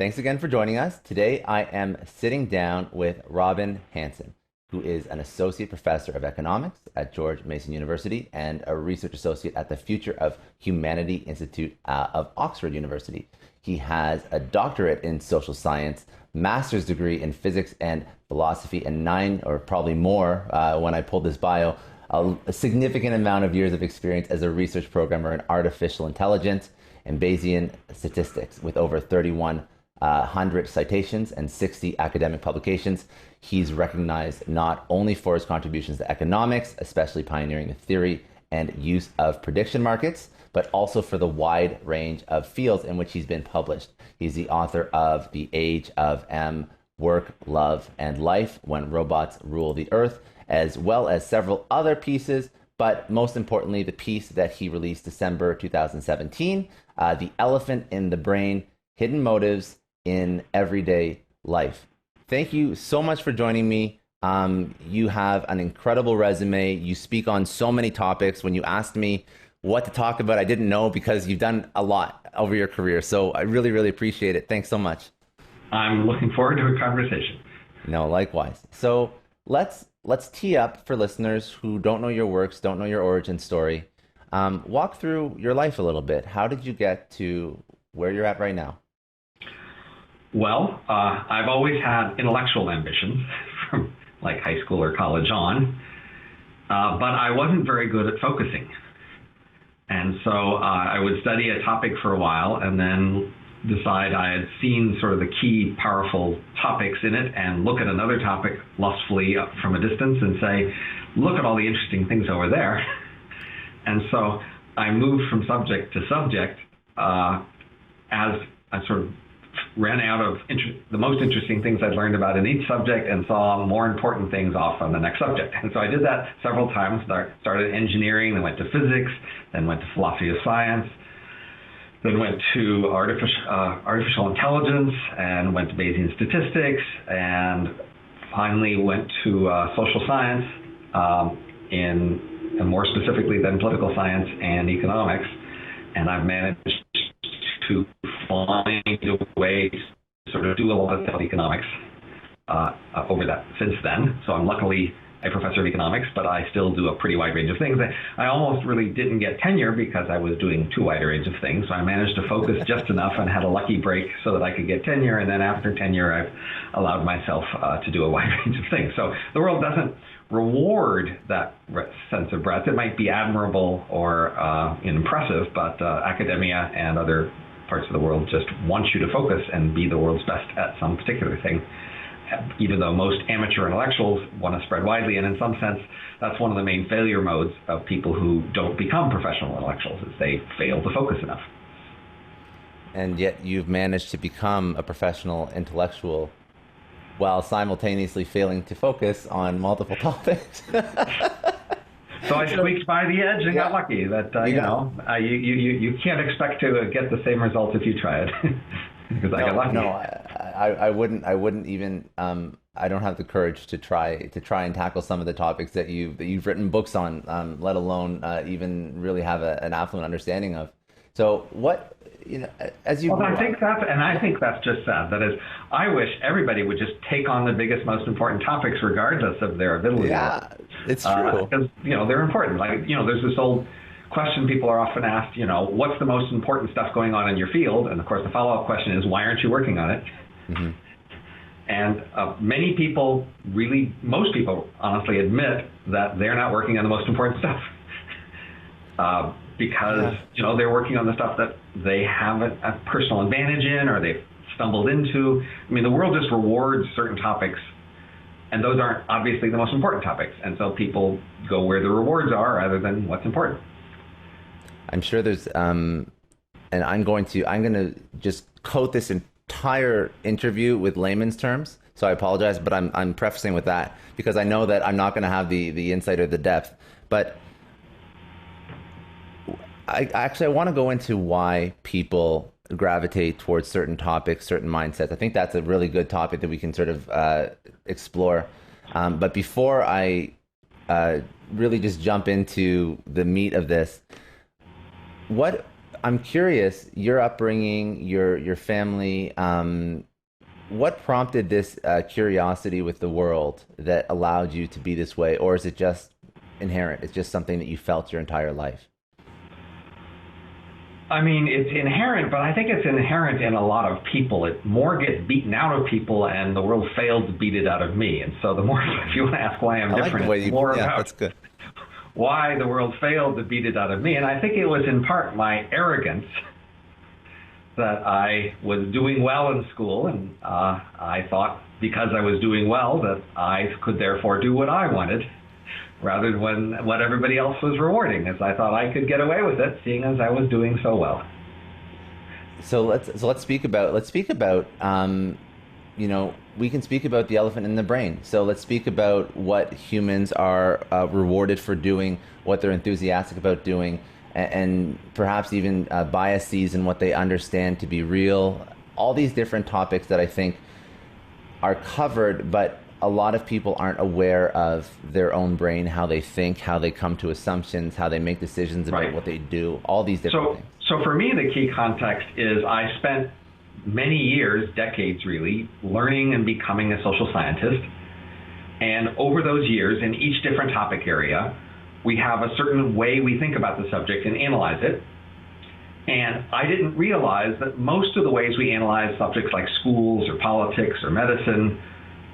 Thanks again for joining us. Today, I am sitting down with Robin Hanson, who is an associate professor of economics at George Mason University and a research associate at the Future of Humanity Institute of Oxford University. He has a doctorate in social science, master's degree in physics and philosophy, and 9 or probably more when I pulled this bio, a significant amount of years of experience as a research programmer in artificial intelligence and Bayesian statistics with over 3,100 citations and 60 academic publications. He's recognized not only for his contributions to economics, especially pioneering the theory and use of prediction markets, but also for the wide range of fields in which he's been published. He's the author of The Age of M, Work, Love, and Life, When Robots Rule the Earth, as well as several other pieces, but most importantly, the piece that he released December 2017, The Elephant in the Brain, Hidden Motives in Everyday Life. Thank you so much for joining me. You have an incredible resume. You speak on so many topics. When you asked me what to talk about, I didn't know because you've done a lot over your career. So I really, really appreciate it. Thanks so much. I'm looking forward to a conversation. No, likewise. So let's tee up for listeners who don't know your works, don't know your origin story. Walk through your life a little bit. How did you get to where you're at right now? Well, I've always had intellectual ambitions from like high school or college on, but I wasn't very good at focusing. And so I would study a topic for a while and then decide I had seen sort of the key powerful topics in it and look at another topic lustfully from a distance and say, look at all the interesting things over there. And so I moved from subject to subject as I sort of ran out of the most interesting things I'd learned about in each subject and saw more important things off on the next subject. And so I did that several times, started engineering, then went to physics, then went to philosophy of science, then went to artificial intelligence and went to Bayesian statistics, and finally went to social science, and more specifically then political science and economics. And I've managed to find a way to sort of do a lot of economics over that since then. So I'm luckily a professor of economics, but I still do a pretty wide range of things. I almost really didn't get tenure because I was doing too wide a range of things. So I managed to focus just enough and had a lucky break so that I could get tenure. And then after tenure, I've allowed myself to do a wide range of things. So the world doesn't reward that sense of breadth. It might be admirable or impressive, but academia and other parts of the world just want you to focus and be the world's best at some particular thing, even though most amateur intellectuals want to spread widely. And in some sense, that's one of the main failure modes of people who don't become professional intellectuals, is they fail to focus enough. And yet you've managed to become a professional intellectual while simultaneously failing to focus on multiple topics. So I squeaked by the edge and got lucky. That you can't expect to get the same results if you try it. Because I got lucky. No, I wouldn't even. I don't have the courage to try and tackle some of the topics that you've written books on, let alone even really have an affluent understanding of. So what, as you. Well, I think that's just sad. That is, I wish everybody would just take on the biggest, most important topics, regardless of their ability. Yeah, it's true. Because they're important. Like there's this old question people are often asked. What's the most important stuff going on in your field? And of course, the follow-up question is, why aren't you working on it? Mm-hmm. And most people honestly admit that they're not working on the most important stuff. Because they're working on the stuff that they have a personal advantage in or they've stumbled into. I mean, the world just rewards certain topics, and those aren't obviously the most important topics. And so people go where the rewards are rather than what's important. I'm sure there's, and I'm going to just quote this entire interview with layman's terms. So I apologize, but I'm prefacing with that because I know that I'm not going to have the insight or the depth. But I want to go into why people gravitate towards certain topics, certain mindsets. I think that's a really good topic that we can sort of explore. But before I really just jump into the meat of this, what I'm curious, your upbringing, your family, what prompted this curiosity with the world that allowed you to be this way, or is it just inherent? It's just something that you felt your entire life. I mean, it's inherent, but I think it's inherent in a lot of people. It more gets beaten out of people, and the world failed to beat it out of me. And so the more, if you want to ask why I'm different, it's more yeah, about that's good. why the world failed to beat it out of me. And I think it was in part my arrogance that I was doing well in school, and I thought because I was doing well that I could therefore do what I wanted, rather than what everybody else was rewarding, as I thought I could get away with it, seeing as I was doing so well. So let's speak about we can speak about the elephant in the brain. So let's speak about what humans are rewarded for doing, what they're enthusiastic about doing, and perhaps even biases and what they understand to be real. All these different topics that I think are covered, but a lot of people aren't aware of their own brain, how they think, how they come to assumptions, how they make decisions about what they do, all these different things. So for me, the key context is I spent many years, decades really, learning and becoming a social scientist. And over those years, in each different topic area, we have a certain way we think about the subject and analyze it. And I didn't realize that most of the ways we analyze subjects like schools or politics or medicine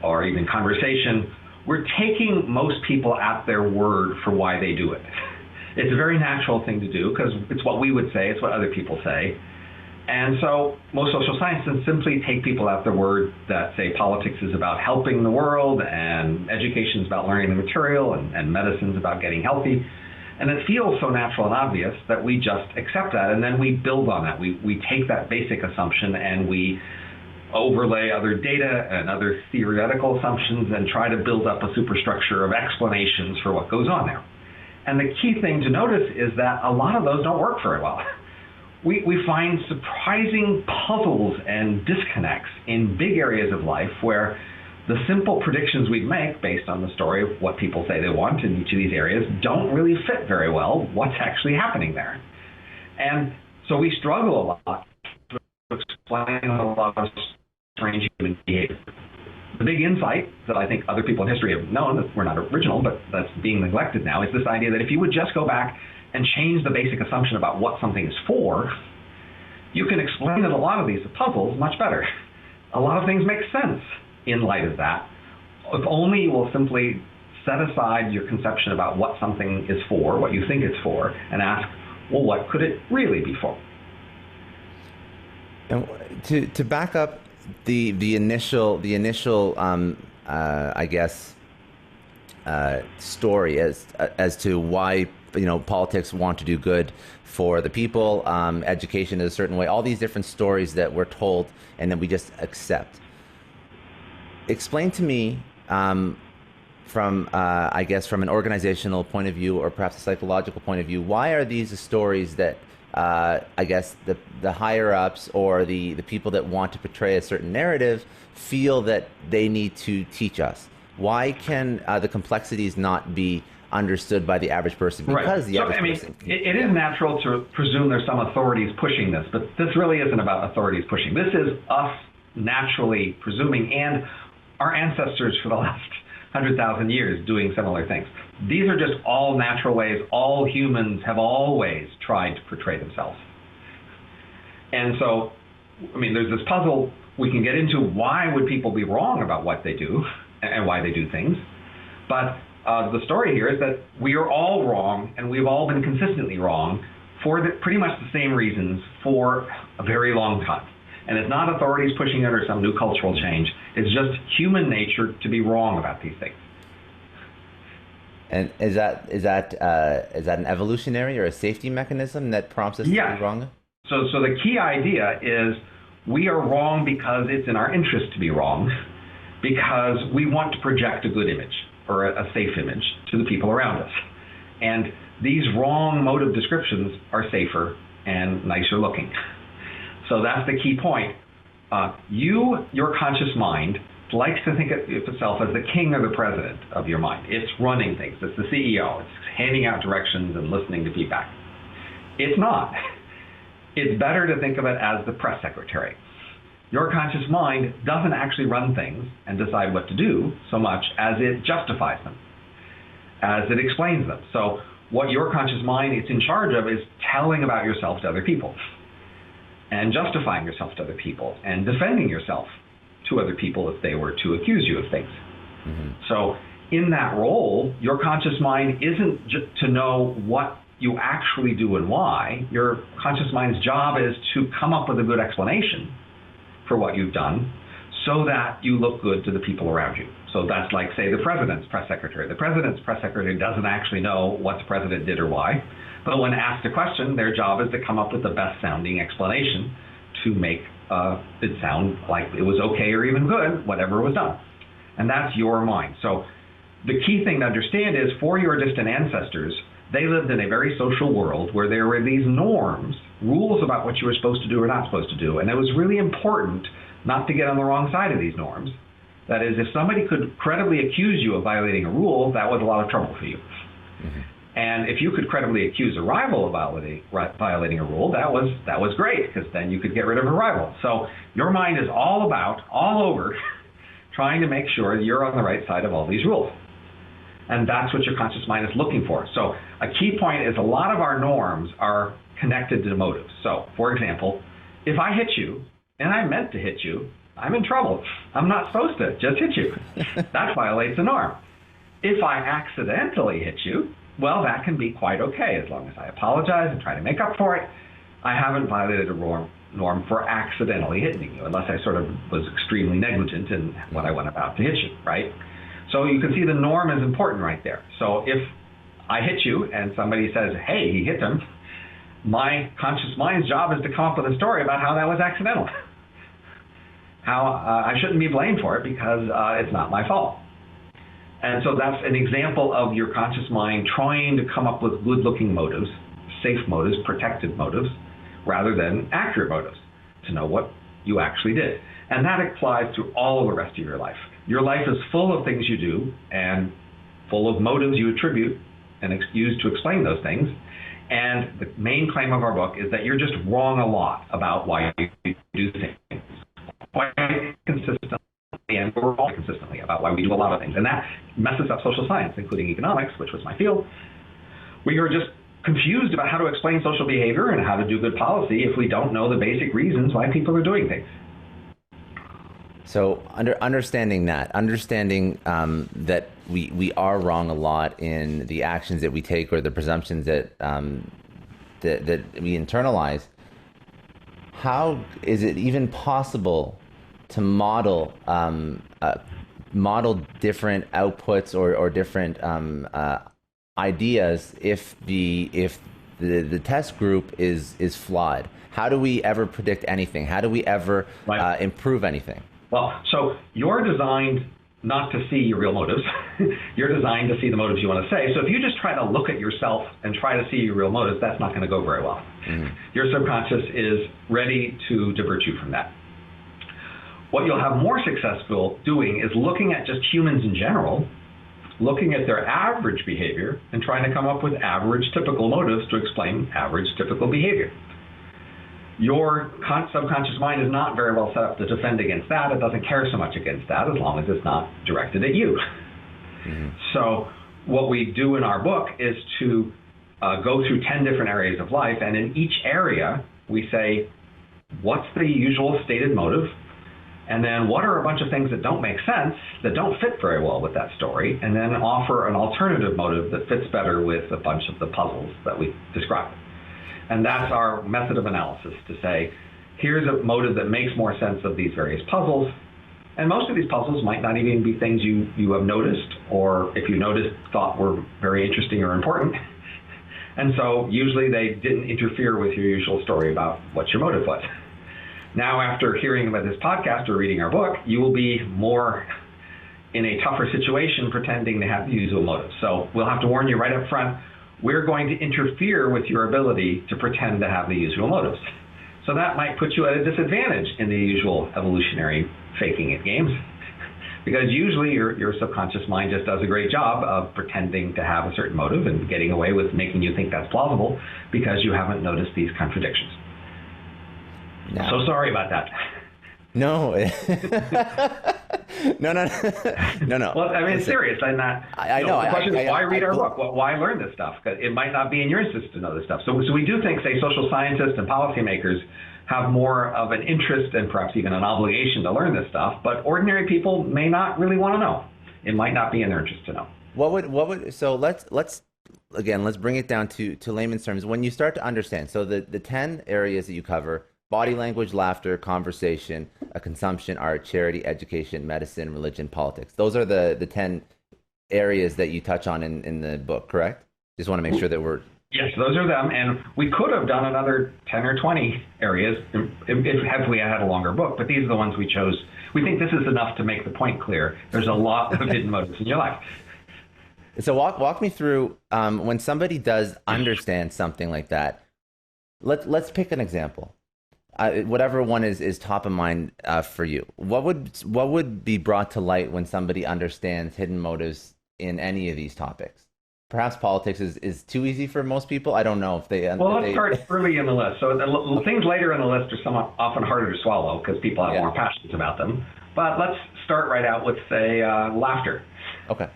or even conversation, we're taking most people at their word for why they do it. It's a very natural thing to do because it's what we would say, it's what other people say. And so most social scientists simply take people at their word that say politics is about helping the world and education is about learning the material and medicine is about getting healthy. And it feels so natural and obvious that we just accept that and then we build on that. We take that basic assumption and we overlay other data and other theoretical assumptions and try to build up a superstructure of explanations for what goes on there. And the key thing to notice is that a lot of those don't work very well. We find surprising puzzles and disconnects in big areas of life where the simple predictions we make based on the story of what people say they want in each of these areas don't really fit very well what's actually happening there. And so we struggle a lot to explain a lot of strange human behavior. The big insight that I think other people in history have known, that we're not original, but that's being neglected now, is this idea that if you would just go back and change the basic assumption about what something is for, you can explain a lot of these puzzles much better. A lot of things make sense in light of that, if only you will simply set aside your conception about what something is for, what you think it's for, and ask, well, what could it really be for? And to back up the initial I guess story as to why politics want to do good for the people, education is a certain way, all these different stories that we're told and then we just accept. Explain to me from I guess from an organizational point of view or perhaps a psychological point of view, why are these stories that I guess the higher ups or the people that want to portray a certain narrative feel that they need to teach us? Why can the complexities not be understood by the average person? Because the average person. It is natural to presume there's some authorities pushing this, but this really isn't about authorities pushing. This is us naturally presuming, and our ancestors for the last 100,000 years doing similar things. These are just all natural ways all humans have always tried to portray themselves. And so, there's this puzzle we can get into. Why would people be wrong about what they do and why they do things? But the story here is that we are all wrong, and we've all been consistently wrong for pretty much the same reasons for a very long time. And it's not authorities pushing it or some new cultural change. It's just human nature to be wrong about these things. And is that an evolutionary or a safety mechanism that prompts us to be wrong? So the key idea is we are wrong because it's in our interest to be wrong, because we want to project a good image or a safe image to the people around us. And these wrong motive descriptions are safer and nicer looking. So that's the key point. Your conscious mind likes to think of itself as the king or the president of your mind. It's running things. It's the CEO. It's handing out directions and listening to feedback. It's not. it's better to think of it as the press secretary. Your conscious mind doesn't actually run things and decide what to do so much as it justifies them, as it explains them. So what your conscious mind is in charge of is telling about yourself to other people and justifying yourself to other people and defending yourself to other people if they were to accuse you of things. Mm-hmm. So in that role, your conscious mind isn't just to know what you actually do and why. Your conscious mind's job is to come up with a good explanation for what you've done so that you look good to the people around you. So that's like, say, the president's press secretary. The president's press secretary doesn't actually know what the president did or why, but when asked a question, their job is to come up with the best sounding explanation to make it sound like it was okay or even good, whatever was done. And that's your mind. So the key thing to understand is, for your distant ancestors, they lived in a very social world where there were these norms, rules about what you were supposed to do or not supposed to do. And it was really important not to get on the wrong side of these norms. That is, if somebody could credibly accuse you of violating a rule, that was a lot of trouble for you. Mm-hmm. And if you could credibly accuse a rival of violating a rule, that was great, because then you could get rid of a rival. So your mind is all over, trying to make sure you're on the right side of all these rules. And that's what your conscious mind is looking for. So a key point is, a lot of our norms are connected to motives. So, for example, if I hit you, and I meant to hit you, I'm in trouble. I'm not supposed to just hit you. That violates the norm. If I accidentally hit you, well, that can be quite okay, as long as I apologize and try to make up for it. I haven't violated a norm for accidentally hitting you, unless I sort of was extremely negligent in what I went about to hit you, right? So you can see the norm is important right there. So if I hit you and somebody says, hey, he hit him, my conscious mind's job is to come up with a story about how that was accidental. How I shouldn't be blamed for it because it's not my fault. And so that's an example of your conscious mind trying to come up with good-looking motives, safe motives, protected motives, rather than accurate motives, to know what you actually did. And that applies to all of the rest of your life. Your life is full of things you do and full of motives you attribute and use to explain those things. And the main claim of our book is that you're just wrong a lot about why you do things. Quite consistently, and we're all consistently about why we do a lot of things. And that messes up social science, including economics, which was my field. We are just confused about how to explain social behavior and how to do good policy if we don't know the basic reasons why people are doing things. So understanding that we are wrong a lot in the actions that we take or the presumptions that that we internalize, how is it even possible to model different outputs or different ideas if the test group is flawed? How do we ever predict anything? How do we ever improve anything? Well, so you're designed not to see your real motives. You're designed to see the motives you want to say. So if you just try to look at yourself and try to see your real motives, that's not going to go very well. Mm-hmm. Your subconscious is ready to divert you from that. What you'll have more successful doing is looking at just humans in general, looking at their average behavior and trying to come up with average typical motives to explain average typical behavior. Your subconscious mind is not very well set up to defend against that. It doesn't care so much against that as long as it's not directed at you. Mm-hmm. So what we do in our book is to go through 10 different areas of life, and in each area we say, what's the usual stated motive? And then what are a bunch of things that don't make sense, that don't fit very well with that story, and then offer an alternative motive that fits better with a bunch of the puzzles that we described. And that's our method of analysis, to say, here's a motive that makes more sense of these various puzzles. And most of these puzzles might not even be things you have noticed, or if you noticed, thought were very interesting or important. And so usually they didn't interfere with your usual story about what your motive was. Now, after hearing about this podcast or reading our book, you will be more in a tougher situation pretending to have the usual motive. So we'll have to warn you right up front, we're going to interfere with your ability to pretend to have the usual motives. So that might put you at a disadvantage in the usual evolutionary faking it games, because usually your subconscious mind just does a great job of pretending to have a certain motive and getting away with making you think that's plausible because you haven't noticed these contradictions. Now, So sorry about that. no, no, no, no, no. Well, I mean, it's Listen, serious. I'm not. I know. The question is, why read our look, book? Why learn this stuff? Because it might not be in your interest to know this stuff. So we do think, say, social scientists and policymakers have more of an interest and perhaps even an obligation to learn this stuff. But ordinary people may not really want to know. It might not be in their interest to know. so let's again, let's bring it down to layman's terms. When you start to understand, so the 10 areas that you cover: body language, laughter, conversation, consumption, art, charity, education, medicine, religion, politics. Those are the 10 areas that you touch on in the book, correct? Just want to make sure that we're... Yes, those are them. And we could have done another 10 or 20 areas if we had a longer book, but these are the ones we chose. We think this is enough to make the point clear. There's a lot of hidden motives in your life. So walk me through when somebody does understand something like that. Let's pick an example. Whatever one is top of mind for you. What would be brought to light when somebody understands hidden motives in any of these topics? Perhaps politics is too easy for most people. I don't know if they... Well, let's start early in the list. So things later in the list are somewhat often harder to swallow because people have more passions about them. But let's start right out with, say, laughter. Okay.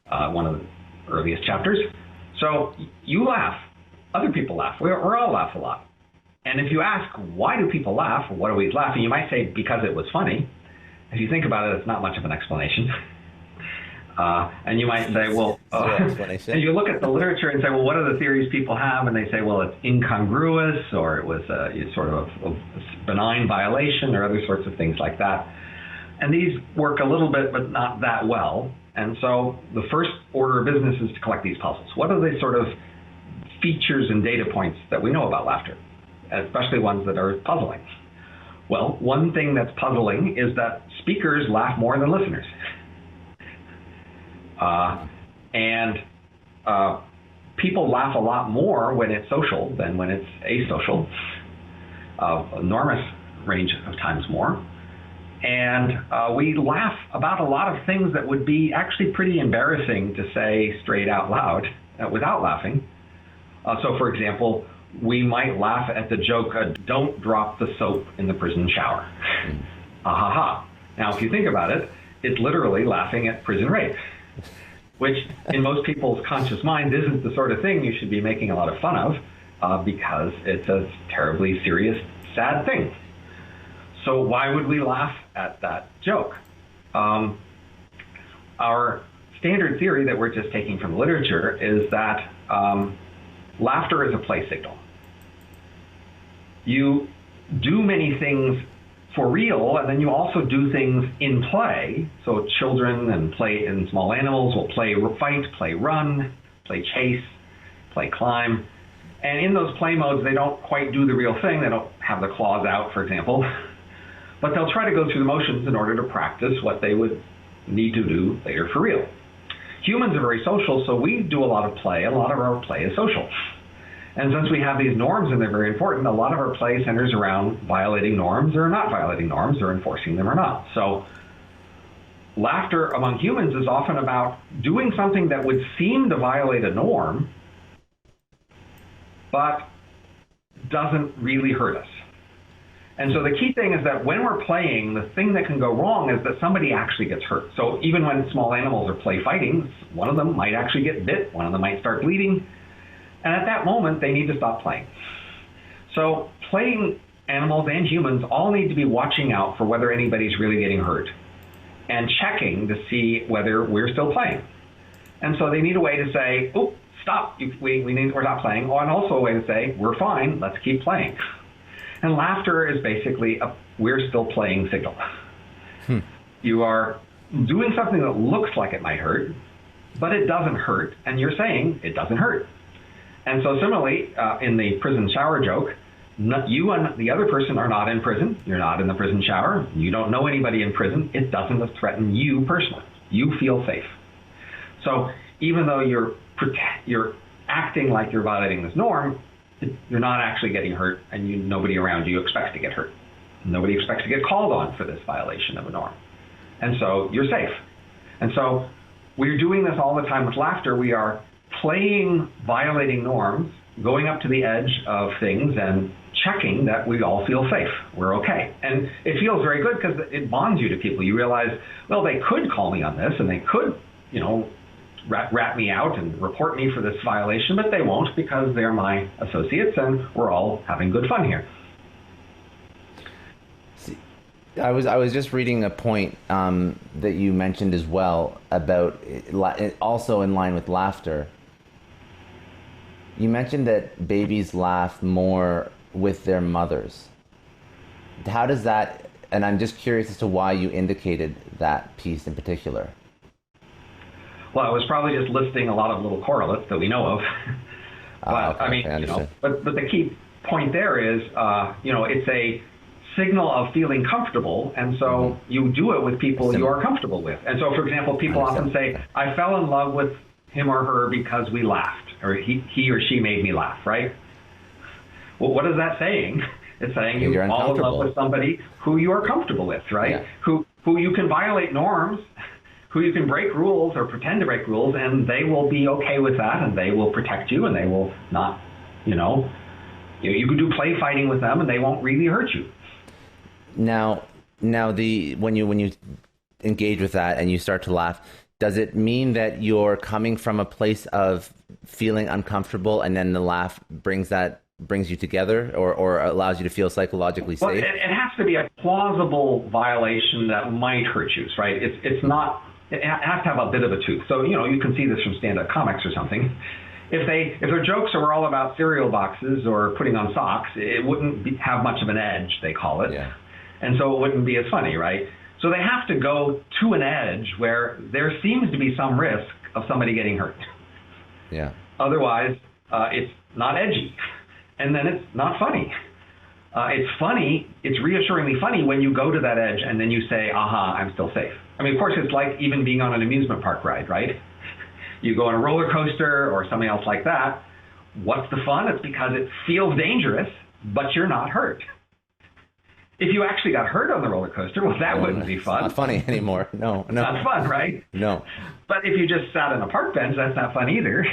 One of the earliest chapters. So you laugh. Other people laugh. We all laugh a lot. And if you ask, why do people laugh? What are we laughing? You might say, because it was funny. If you think about it, it's not much of an explanation. And you might say, well, and you look at the literature and say, well, what are the theories people have? And they say, well, it's incongruous, or it was sort of a benign violation, or other sorts of things like that. And these work a little bit, but not that well. And so the first order of business is to collect these puzzles. What are the sort of features and data points that we know about laughter, especially ones that are puzzling? Well, one thing that's puzzling is that speakers laugh more than listeners. People laugh a lot more when it's social than when it's asocial, enormous range of times more. And we laugh about a lot of things that would be actually pretty embarrassing to say straight out loud without laughing. So, for example, we might laugh at the joke, don't drop the soap in the prison shower. Ha ha ha. Now, if you think about it, it's literally laughing at prison rape, which in most people's conscious minds isn't the sort of thing you should be making a lot of fun of because it's a terribly serious, sad thing. So why would we laugh at that joke? Our standard theory that we're just taking from literature is that laughter is a play signal. You do many things for real, and then you also do things in play. So children and small animals will play fight, play run, play chase, play climb. And in those play modes, they don't quite do the real thing. They don't have the claws out, for example. But they'll try to go through the motions in order to practice what they would need to do later for real. Humans are very social, so we do a lot of play. A lot of our play is social. And since we have these norms and they're very important, a lot of our play centers around violating norms or not violating norms or enforcing them or not. So laughter among humans is often about doing something that would seem to violate a norm, but doesn't really hurt us. And so the key thing is that when we're playing, the thing that can go wrong is that somebody actually gets hurt. So even when small animals are play fighting, one of them might actually get bit, one of them might start bleeding. And at that moment, they need to stop playing. So playing animals and humans all need to be watching out for whether anybody's really getting hurt and checking to see whether we're still playing. And so they need a way to say, oh, stop, we're not playing. And also a way to say, we're fine, let's keep playing. And laughter is basically a we're still playing signal. You are doing something that looks like it might hurt, but it doesn't hurt, and you're saying it doesn't hurt. And so similarly, in the prison shower joke, you and the other person are not in prison. You're not in the prison shower. You don't know anybody in prison. It doesn't threaten you personally. You feel safe. So even though you're acting like you're violating this norm, you're not actually getting hurt, and nobody around you expects to get hurt. Nobody expects to get called on for this violation of a norm. And so you're safe. And so we're doing this all the time with laughter. We are playing violating norms going up to the edge of things and checking that we all feel safe. We're okay. And it feels very good because it bonds you to people. You realize, well, they could call me on this and they could, rat me out and report me for this violation, but they won't because they're my associates and we're all having good fun here. See, I was just reading a point that you mentioned as well about also in line with laughter. You mentioned that babies laugh more with their mothers. How does that, and I'm just curious as to why you indicated that piece in particular. Well, I was probably just listing a lot of little correlates that we know of. But okay, I mean, but the key point there is, it's a signal of feeling comfortable, and so you do it with people you are comfortable with. And so, for example, people often say, I fell in love with him or her because we laughed, or he or she made me laugh, right? Well, what is that saying? It's saying you fall in love with somebody who you are comfortable with, right? Yeah. Who you can violate norms, who you can break rules or pretend to break rules, and they will be okay with that, and they will protect you, and they will not, you can do play fighting with them, and they won't really hurt you. Now, when you engage with that and you start to laugh, does it mean that you're coming from a place of feeling uncomfortable, and then the laugh brings you together, or allows you to feel psychologically safe? Well, it has to be a plausible violation that might hurt you, right? It's not. It has to have a bit of a tooth. So you can see this from stand-up comics or something. If their jokes were all about cereal boxes or putting on socks, it wouldn't have much of an edge, they call it, and so it wouldn't be as funny, right? So they have to go to an edge where there seems to be some risk of somebody getting hurt. Yeah. Otherwise, it's not edgy, and then it's not funny. It's funny. It's reassuringly funny when you go to that edge and then you say, "Aha, I'm still safe." I mean, of course, it's like even being on an amusement park ride, right? You go on a roller coaster or something else like that. What's the fun? It's because it feels dangerous, but you're not hurt. If you actually got hurt on the roller coaster, well, that wouldn't be fun. It's not funny anymore. No. Not fun, right? No. But if you just sat on a park bench, that's not fun either.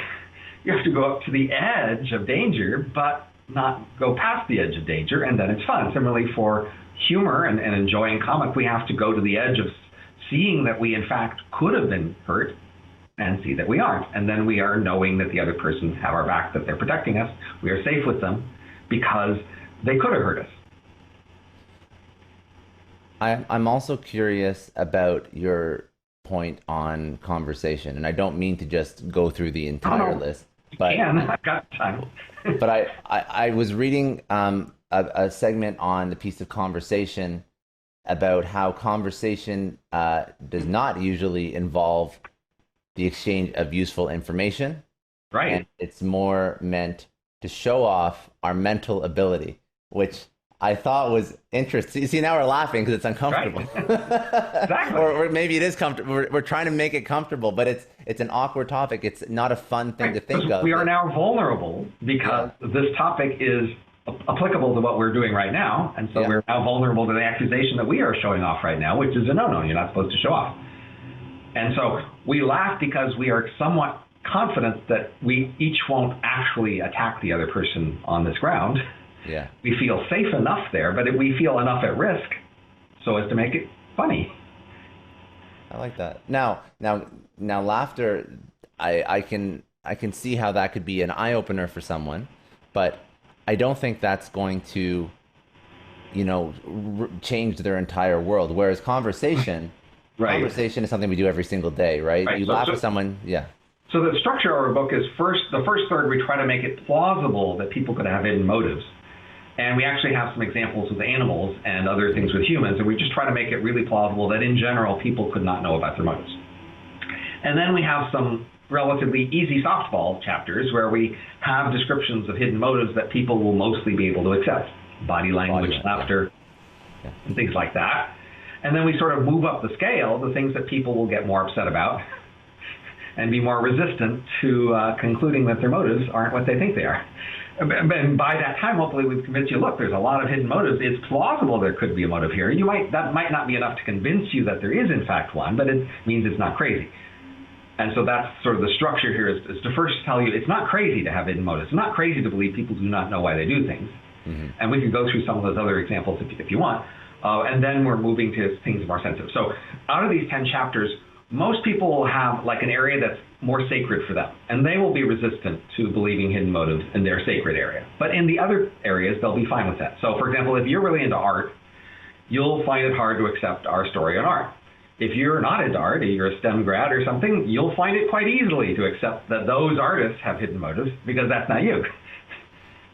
You have to go up to the edge of danger, but not go past the edge of danger, and then it's fun. Similarly, for humor and enjoying comic, we have to go to the edge of seeing that we, in fact, could have been hurt and see that we aren't. And then we are knowing that the other person have our back, that they're protecting us. We are safe with them because they could have hurt us. I'm also curious about your point on conversation, and I don't mean to just go through the entire list. But I've got time. But I was reading a segment on the piece of conversation about how conversation does not usually involve the exchange of useful information. Right. And it's more meant to show off our mental ability, which I thought was interesting. See, now we're laughing because it's uncomfortable. Right. Exactly. or maybe it is comfortable. We're trying to make it comfortable, but it's an awkward topic. It's not a fun thing to think of. We are now vulnerable because this topic is applicable to what we're doing right now, and so we're now vulnerable to the accusation that we are showing off right now, which is a no-no. You're not supposed to show off. And so we laugh because we are somewhat confident that we each won't actually attack the other person on this ground. Yeah. We feel safe enough there, but we feel enough at risk so as to make it funny. I like that. Now laughter, I can see how that could be an eye-opener for someone, but I don't think that's going to, change their entire world. Whereas conversation, conversation is something we do every single day, right? You laugh at someone, So the structure of our book is the first third, we try to make it plausible that people could have hidden motives. And we actually have some examples with animals and other things with humans, and we just try to make it really plausible that in general people could not know about their motives. And then we have some relatively easy softball chapters where we have descriptions of hidden motives that people will mostly be able to accept. Body language, laughter, and things like that. And then we sort of move up the scale, the things that people will get more upset about and be more resistant to concluding that their motives aren't what they think they are. And by that time, hopefully we've convinced you, look, there's a lot of hidden motives. It's plausible there could be a motive here. That might not be enough to convince you that there is in fact one, but it means it's not crazy. And so that's sort of the structure here is to first tell you it's not crazy to have hidden motives. It's not crazy to believe people do not know why they do things. And we can go through some of those other examples if you want. And then we're moving to things more sensitive. So out of these 10 chapters, most people will have like an area that's more sacred for them, and they will be resistant to believing hidden motives in their sacred area. But in the other areas, they'll be fine with that. So for example, if you're really into art, you'll find it hard to accept our story on art. If you're not into art, you're a STEM grad or something, you'll find it quite easily to accept that those artists have hidden motives because that's not you.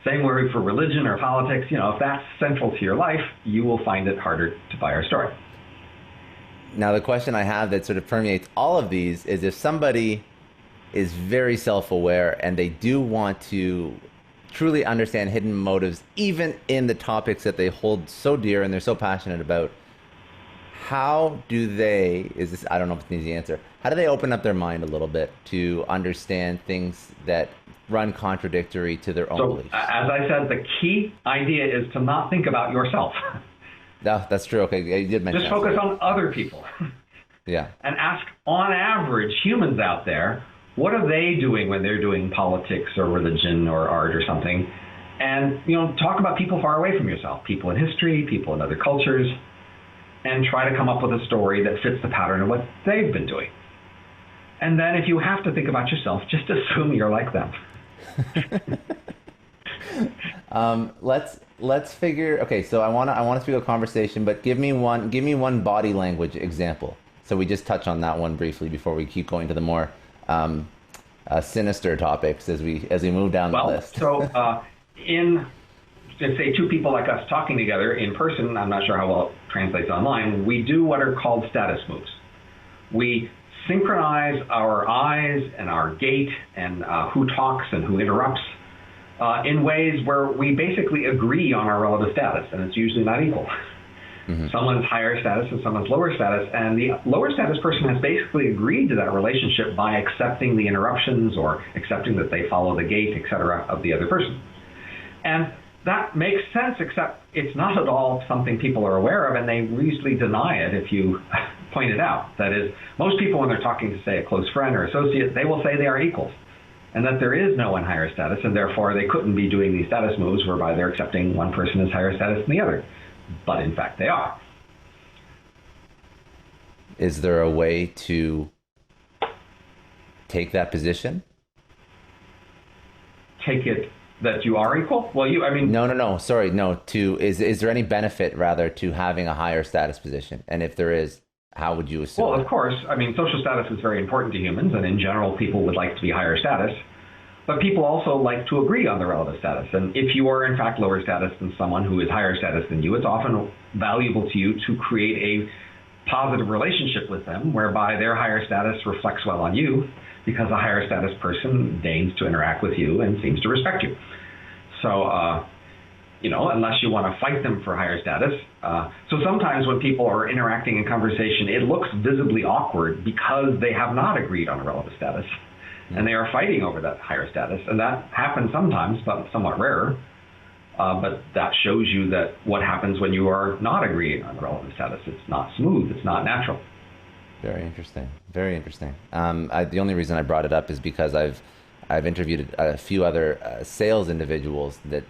Same word for religion or politics. If that's central to your life, you will find it harder to buy our story. Now, the question I have that sort of permeates all of these is if somebody is very self-aware and they do want to truly understand hidden motives, even in the topics that they hold so dear and they're so passionate about, how do they, I don't know if it's an easy answer, how do they open up their mind a little bit to understand things that run contradictory to their own beliefs? As I said, the key idea is to not think about yourself. No, that's true. Okay, you did mention Just focus on other people. Yeah. And ask, on average, humans out there, what are they doing when they're doing politics or religion or art or something? And, talk about people far away from yourself, people in history, people in other cultures, and try to come up with a story that fits the pattern of what they've been doing. And then if you have to think about yourself, just assume you're like them. Let's figure. Okay, so I want to speak a conversation, but give me one body language example. So we just touch on that one briefly before we keep going to the more sinister topics as we move down the list. So in, let's say, two people like us talking together in person, I'm not sure how well it translates online, we do what are called status moves. We synchronize our eyes and our gait and who talks and who interrupts in ways where we basically agree on our relative status, and it's usually not equal. Someone's higher status and someone's lower status, and the lower status person has basically agreed to that relationship by accepting the interruptions or accepting that they follow the gait, etc., of the other person. And that makes sense, except it's not at all something people are aware of, and they usually deny it if you point it out. That is, most people when they're talking to, say, a close friend or associate, they will say they are equals, and that there is no one higher status, and therefore they couldn't be doing these status moves whereby they're accepting one person as higher status than the other. But in fact, they are. Is there a way to take that position? Take it that you are equal? Well, No. Sorry, no. Is there any benefit rather to having a higher status position? And if there is, how would you assume? Well, of course. Social status is very important to humans, and in general, people would like to be higher status. But people also like to agree on the relative status. And if you are, in fact, lower status than someone who is higher status than you, it's often valuable to you to create a positive relationship with them whereby their higher status reflects well on you because a higher status person deigns to interact with you and seems to respect you. So, unless you want to fight them for higher status. So sometimes when people are interacting in conversation, it looks visibly awkward because they have not agreed on a relative status. And they are fighting over that higher status. And that happens sometimes, but somewhat rarer. But that shows you that what happens when you are not agreeing on relative status. It's not smooth. It's not natural. Very interesting. Very interesting. The only reason I brought it up is because I've interviewed a few other sales individuals that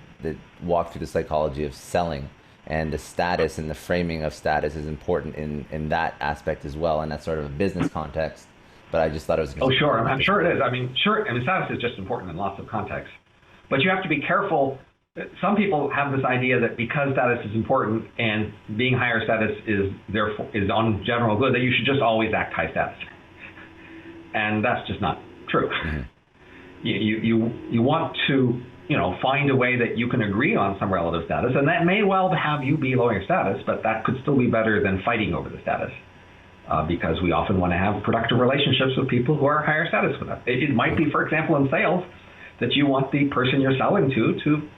walk through the psychology of selling, and the status and the framing of status is important in that aspect as well, and that's sort of a business context. But I just thought it was. Oh, sure. I'm sure it is. Status is just important in lots of contexts. But you have to be careful. Some people have this idea that because status is important and being higher status is on general good, that you should just always act high status. And that's just not true. You want to find a way that you can agree on some relative status, and that may well have you be lower status, but that could still be better than fighting over the status. Because we often want to have productive relationships with people who are higher status with us. It might be, for example, in sales, that you want the person you're selling to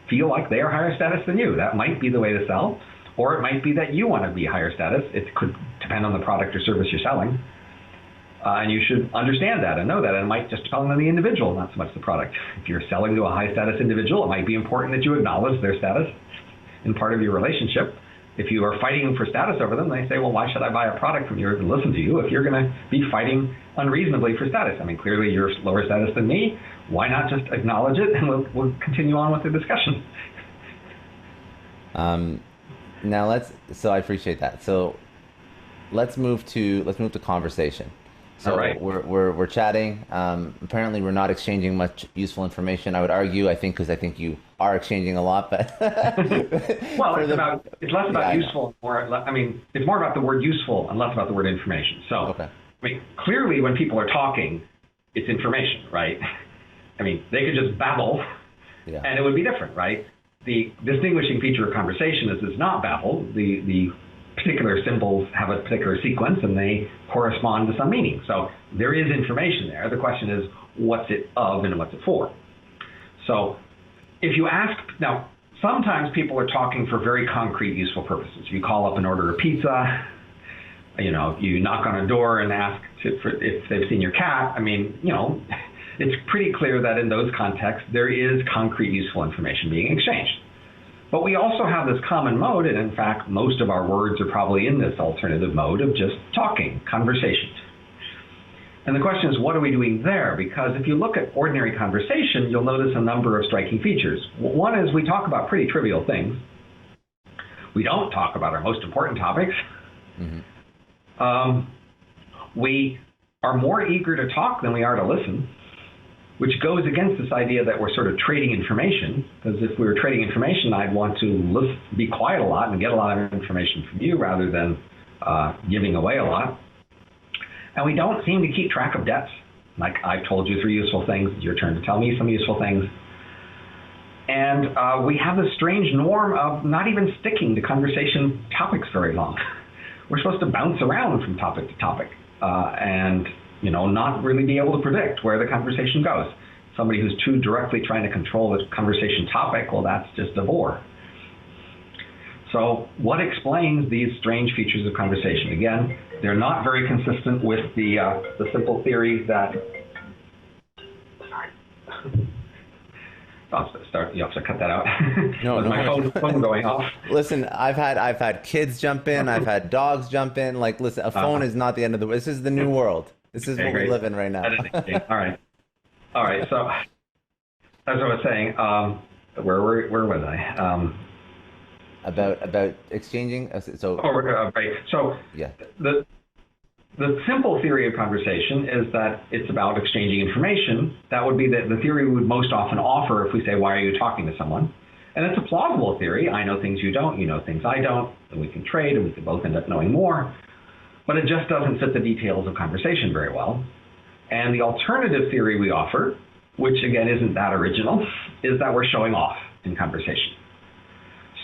feel like they are higher status than you. That might be the way to sell. Or it might be that you want to be higher status. It could depend on the product or service you're selling. And you should understand that and know that. And it might just depend on the individual, not so much the product. If you're selling to a high status individual, it might be important that you acknowledge their status in part of your relationship. If you are fighting for status over them, they say, well, why should I buy a product from you or listen to you if you're going to be fighting unreasonably for status? I mean, clearly you're lower status than me. Why not just acknowledge it and we'll continue on with the discussion? Now so I appreciate that. So let's move to conversation. So all right. we're chatting. Apparently we're not exchanging much useful information. I would argue, because I think you are exchanging a lot, but well, it's less about useful, it's more about the word useful and less about the word information. So, okay. I mean, clearly when people are talking, it's information, right? I mean, they could just babble and it would be different, right? The distinguishing feature of conversation is it's not babble. The particular symbols have a particular sequence and they correspond to some meaning. So there is information there. The question is, what's it of and what's it for? So if you ask, now, sometimes people are talking for very concrete, useful purposes. You call up and order a pizza, you knock on a door and ask if they've seen your cat. I mean, it's pretty clear that in those contexts, there is concrete, useful information being exchanged. But we also have this common mode, and in fact, most of our words are probably in this alternative mode of just talking, conversation. And the question is, what are we doing there? Because if you look at ordinary conversation, you'll notice a number of striking features. One is we talk about pretty trivial things. We don't talk about our most important topics. Mm-hmm. We are more eager to talk than we are to listen, which goes against this idea that we're sort of trading information, because if we were trading information, I'd want to be quiet a lot and get a lot of information from you rather than giving away a lot. And we don't seem to keep track of debts. Like, I've told you 3 useful things, it's your turn to tell me some useful things. And we have this strange norm of not even sticking to conversation topics very long. We're supposed to bounce around from topic to topic and not really be able to predict where the conversation goes. Somebody who's too directly trying to control the conversation topic, well, that's just a bore. So what explains these strange features of conversation? Again, they're not very consistent with the simple theory that... You have to cut that out. No, my phone going off. Listen, I've had kids jump in. I've had dogs jump in. Like, listen, a phone is not the end of the world. This is the new world. This is what we live in right now. All right. So, as I was saying, where was I? About exchanging. Right. So, yeah. The simple theory of conversation is that it's about exchanging information. That would be the theory we would most often offer if we say, why are you talking to someone? And it's a plausible theory. I know things you don't, you know things I don't, and we can trade and we can both end up knowing more. But it just doesn't fit the details of conversation very well. And the alternative theory we offer, which again isn't that original, is that we're showing off in conversation.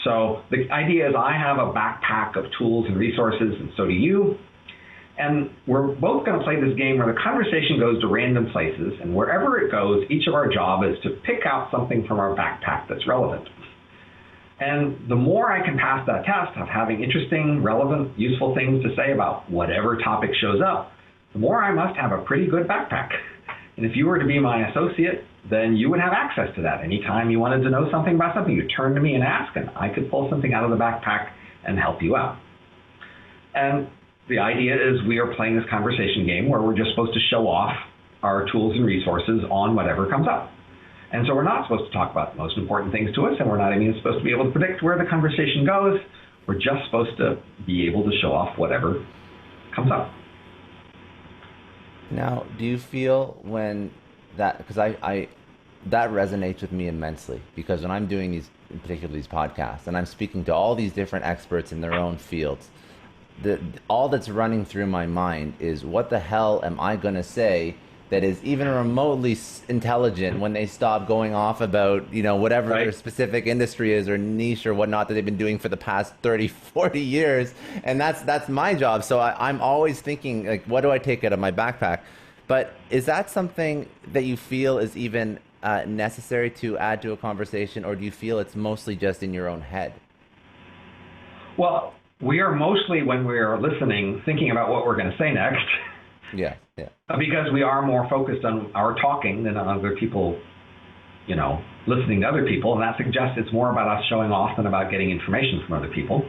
So the idea is I have a backpack of tools and resources, and so do you. And we're both going to play this game where the conversation goes to random places, and wherever it goes, each of our job is to pick out something from our backpack that's relevant. And the more I can pass that test of having interesting, relevant, useful things to say about whatever topic shows up, the more I must have a pretty good backpack. And if you were to be my associate, then you would have access to that. Anytime you wanted to know something about something, you turn to me and ask, and I could pull something out of the backpack and help you out. And the idea is we are playing this conversation game where we're just supposed to show off our tools and resources on whatever comes up. And so we're not supposed to talk about the most important things to us, and we're not even supposed to be able to predict where the conversation goes. We're just supposed to be able to show off whatever comes up. Now, do you feel when that, because that resonates with me immensely, because when I'm doing these, in particular these podcasts, and I'm speaking to all these different experts in their own fields, all that's running through my mind is, what the hell am I going to say that is even remotely intelligent when they stop going off about, whatever their specific industry is or niche or whatnot that they've been doing for the past 30, 40 years. And that's my job. So I'm always thinking, like, what do I take out of my backpack? But is that something that you feel is even necessary to add to a conversation, or do you feel it's mostly just in your own head? Well, we are mostly, when we are listening, thinking about what we're going to say next. Yeah. Because we are more focused on our talking than on other people, listening to other people. And that suggests it's more about us showing off than about getting information from other people.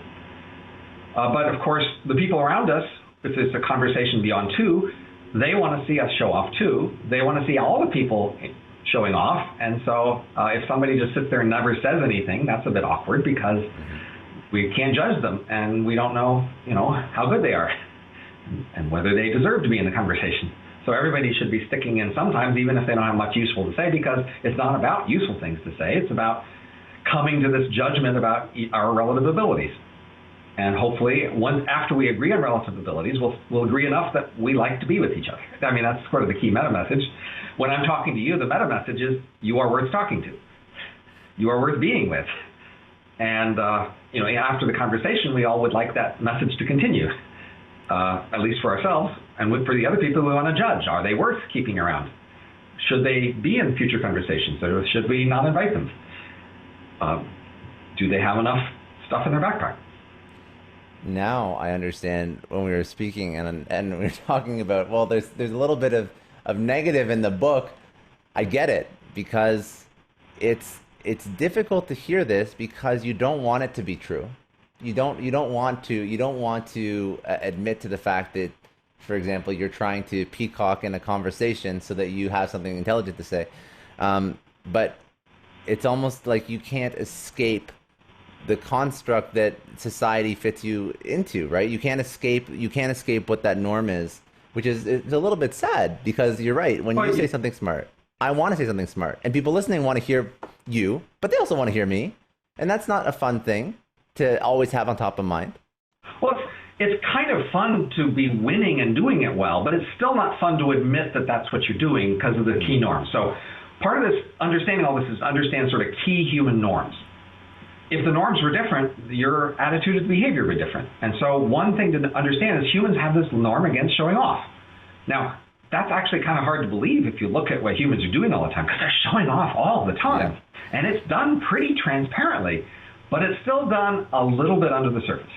But of course, the people around us, if it's a conversation beyond two, they want to see us show off too. They want to see all the people showing off. And so if somebody just sits there and never says anything, that's a bit awkward because we can't judge them and we don't know, how good they are and whether they deserve to be in the conversation. So everybody should be sticking in sometimes, even if they don't have much useful to say, because it's not about useful things to say. It's about coming to this judgment about our relative abilities. And hopefully, after we agree on relative abilities, we'll agree enough that we like to be with each other. I mean, that's sort of the key meta message. When I'm talking to you, the meta message is you are worth talking to. You are worth being with. And, after the conversation, we all would like that message to continue, at least for ourselves. And for the other people, we want to judge. Are they worth keeping around? Should they be in future conversations, or should we not invite them? Do they have enough stuff in their backpack? Now I understand when we were speaking and we were talking about, well, there's a little bit of negative in the book. I get it, because it's difficult to hear this because you don't want it to be true. You don't want to admit to the fact that, for example, you're trying to peacock in a conversation so that you have something intelligent to say. But it's almost like you can't escape the construct that society fits you into, right? You can't escape what that norm is, which is it's a little bit sad, because you're right. When you say something smart, I want to say something smart, and people listening want to hear you, but they also want to hear me. And that's not a fun thing to always have on top of mind. Well, it's kind of fun to be winning and doing it well, but it's still not fun to admit that that's what you're doing because of the key norms. So part of this, understanding all this, is understand sort of key human norms. If the norms were different, your attitude and behavior would be different. And so one thing to understand is humans have this norm against showing off. Now, that's actually kind of hard to believe if you look at what humans are doing all the time, because they're showing off all the time. Yeah. And it's done pretty transparently, but it's still done a little bit under the surface.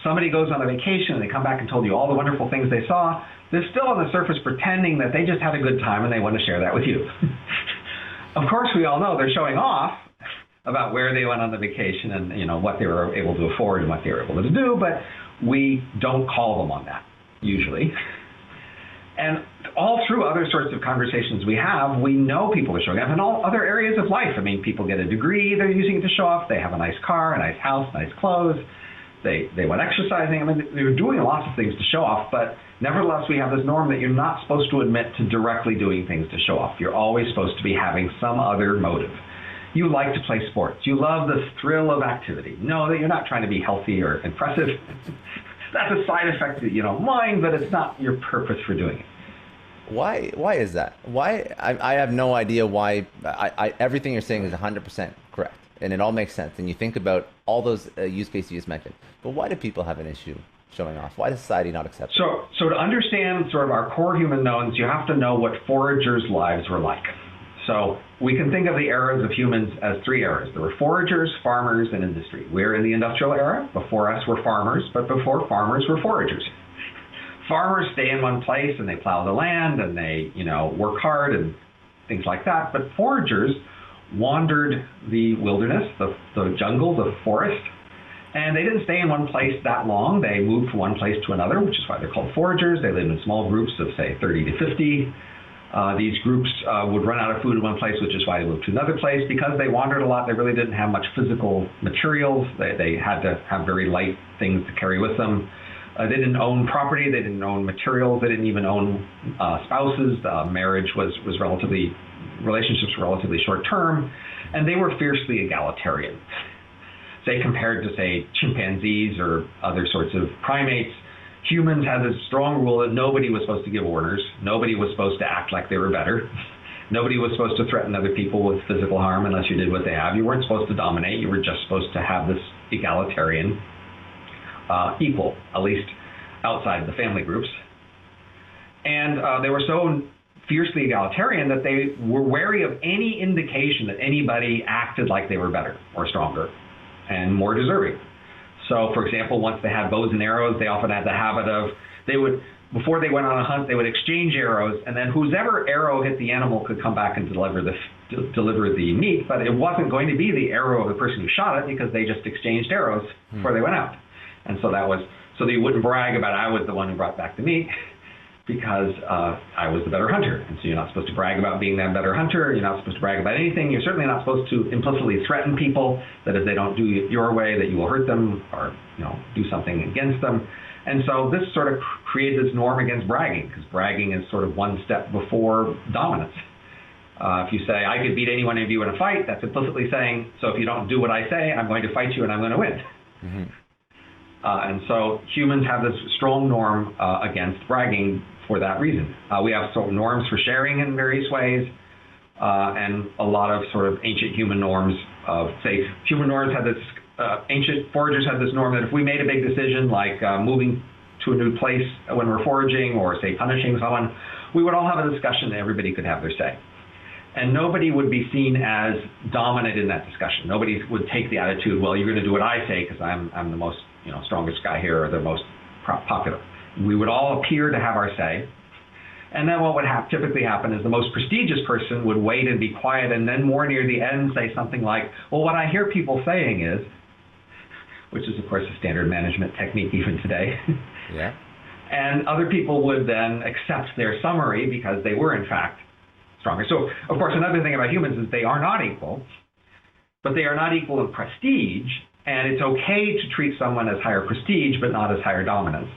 Somebody goes on a vacation and they come back and told you all the wonderful things they saw. They're still on the surface pretending that they just had a good time and they want to share that with you. Of course, we all know they're showing off about where they went on the vacation and what they were able to afford and what they were able to do, but we don't call them on that usually. And all through other sorts of conversations we have, we know people are showing off in all other areas of life. I mean, people get a degree, they're using it to show off. They have a nice car, a nice house, nice clothes. They went exercising. I mean, they're doing lots of things to show off, but nevertheless, we have this norm that you're not supposed to admit to directly doing things to show off. You're always supposed to be having some other motive. You like to play sports. You love the thrill of activity. Know that you're not trying to be healthy or impressive. That's a side effect that you don't mind, but it's not your purpose for doing it. Why is that? Why? I have no idea why. Everything you're saying is 100% correct, and it all makes sense. And you think about all those use cases you just mentioned. But why do people have an issue showing off? Why does society not accept it? So to understand sort of our core human knowns, you have to know what foragers' lives were like. So we can think of the eras of humans as three eras. There were foragers, farmers, and industry. We're in the industrial era. Before us were farmers, but before farmers were foragers. Farmers stay in one place and they plow the land and they, work hard and things like that. But foragers wandered the wilderness, the jungle, the forest, and they didn't stay in one place that long. They moved from one place to another, which is why they're called foragers. They lived in small groups of, say, 30 to 50. These groups would run out of food in one place, which is why they moved to another place. Because they wandered a lot, they really didn't have much physical materials. They had to have very light things to carry with them. They didn't own property. They didn't own materials. They didn't even own spouses. Marriage relationships were relatively short term, and they were fiercely egalitarian. Say, compared to, say, chimpanzees or other sorts of primates, humans had this strong rule that nobody was supposed to give orders. Nobody was supposed to act like they were better. Nobody was supposed to threaten other people with physical harm unless you did what they have. You weren't supposed to dominate. You were just supposed to have this egalitarian equal, at least outside the family groups. And they were so fiercely egalitarian that they were wary of any indication that anybody acted like they were better or stronger and more deserving. So, for example, once they had bows and arrows, they often had the habit of, before they went on a hunt, they would exchange arrows, and then whoever arrow hit the animal could come back and deliver the meat, but it wasn't going to be the arrow of the person who shot it because they just exchanged arrows before they went out. And so so that you wouldn't brag about I was the one who brought back the meat, because I was the better hunter. And so you're not supposed to brag about being that better hunter. You're not supposed to brag about anything. You're certainly not supposed to implicitly threaten people that if they don't do it your way, that you will hurt them or do something against them. And so this sort of created this norm against bragging, because bragging is sort of one step before dominance. If you say, I could beat any one of you in a fight, that's implicitly saying, so if you don't do what I say, I'm going to fight you and I'm going to win. Mm-hmm. And so humans have this strong norm against bragging for that reason. We have sort of norms for sharing in various ways, and a lot of sort of ancient human norms of, say, human norms had this, ancient foragers had this norm that if we made a big decision, like moving to a new place when we're foraging, or say punishing someone, we would all have a discussion and everybody could have their say. And nobody would be seen as dominant in that discussion. Nobody would take the attitude, well, you're going to do what I say because I'm the most strongest guy here, or the most popular. We would all appear to have our say. And then what would typically happen is the most prestigious person would wait and be quiet, and then more near the end say something like, well, what I hear people saying is, which is, of course, a standard management technique even today. Yeah. And other people would then accept their summary because they were, in fact, stronger. So, of course, another thing about humans is they are not equal, but they are not equal in prestige, and it's okay to treat someone as higher prestige, but not as higher dominance.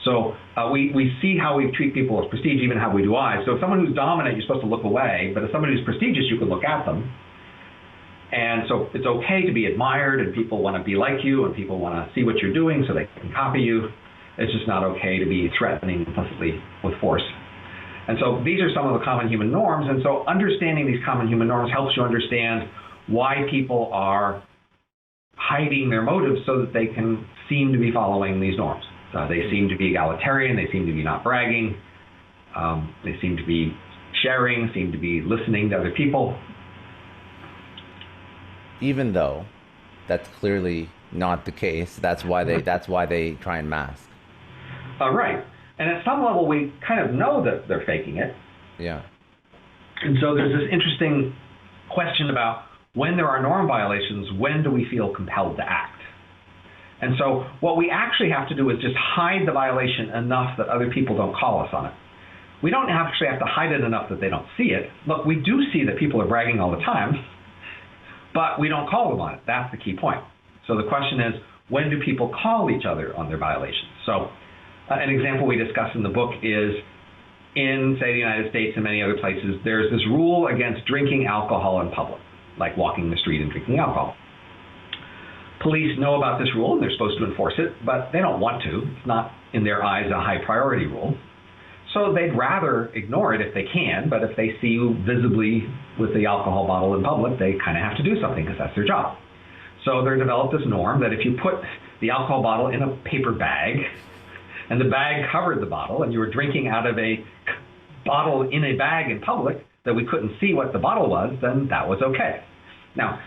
So we see how we treat people as prestige, even how we do I. So if someone who's dominant, you're supposed to look away, but if someone who's prestigious, you can look at them. And so it's okay to be admired, and people want to be like you, and people want to see what you're doing so they can copy you. It's just not okay to be threatening implicitly with force. And so these are some of the common human norms. And so understanding these common human norms helps you understand why people are hiding their motives so that they can seem to be following these norms. They seem to be egalitarian. They seem to be not bragging. They seem to be sharing, seem to be listening to other people. Even though that's clearly not the case, that's why they try and mask. Right. And at some level, we kind of know that they're faking it. Yeah. And so there's this interesting question about when there are norm violations, when do we feel compelled to act? And so what we actually have to do is just hide the violation enough that other people don't call us on it. We don't actually have to hide it enough that they don't see it. Look, we do see that people are bragging all the time, but we don't call them on it. That's the key point. So the question is, when do people call each other on their violations? So an example we discuss in the book is in, say, the United States and many other places, there's this rule against drinking alcohol in public, like walking the street and drinking alcohol. Police know about this rule and they're supposed to enforce it, but they don't want to. It's not, in their eyes, a high priority rule. So they'd rather ignore it if they can, but if they see you visibly with the alcohol bottle in public, they kind of have to do something because that's their job. So they're developed this norm that if you put the alcohol bottle in a paper bag, and the bag covered the bottle, and you were drinking out of a bottle in a bag in public that we couldn't see what the bottle was, then that was okay. Now,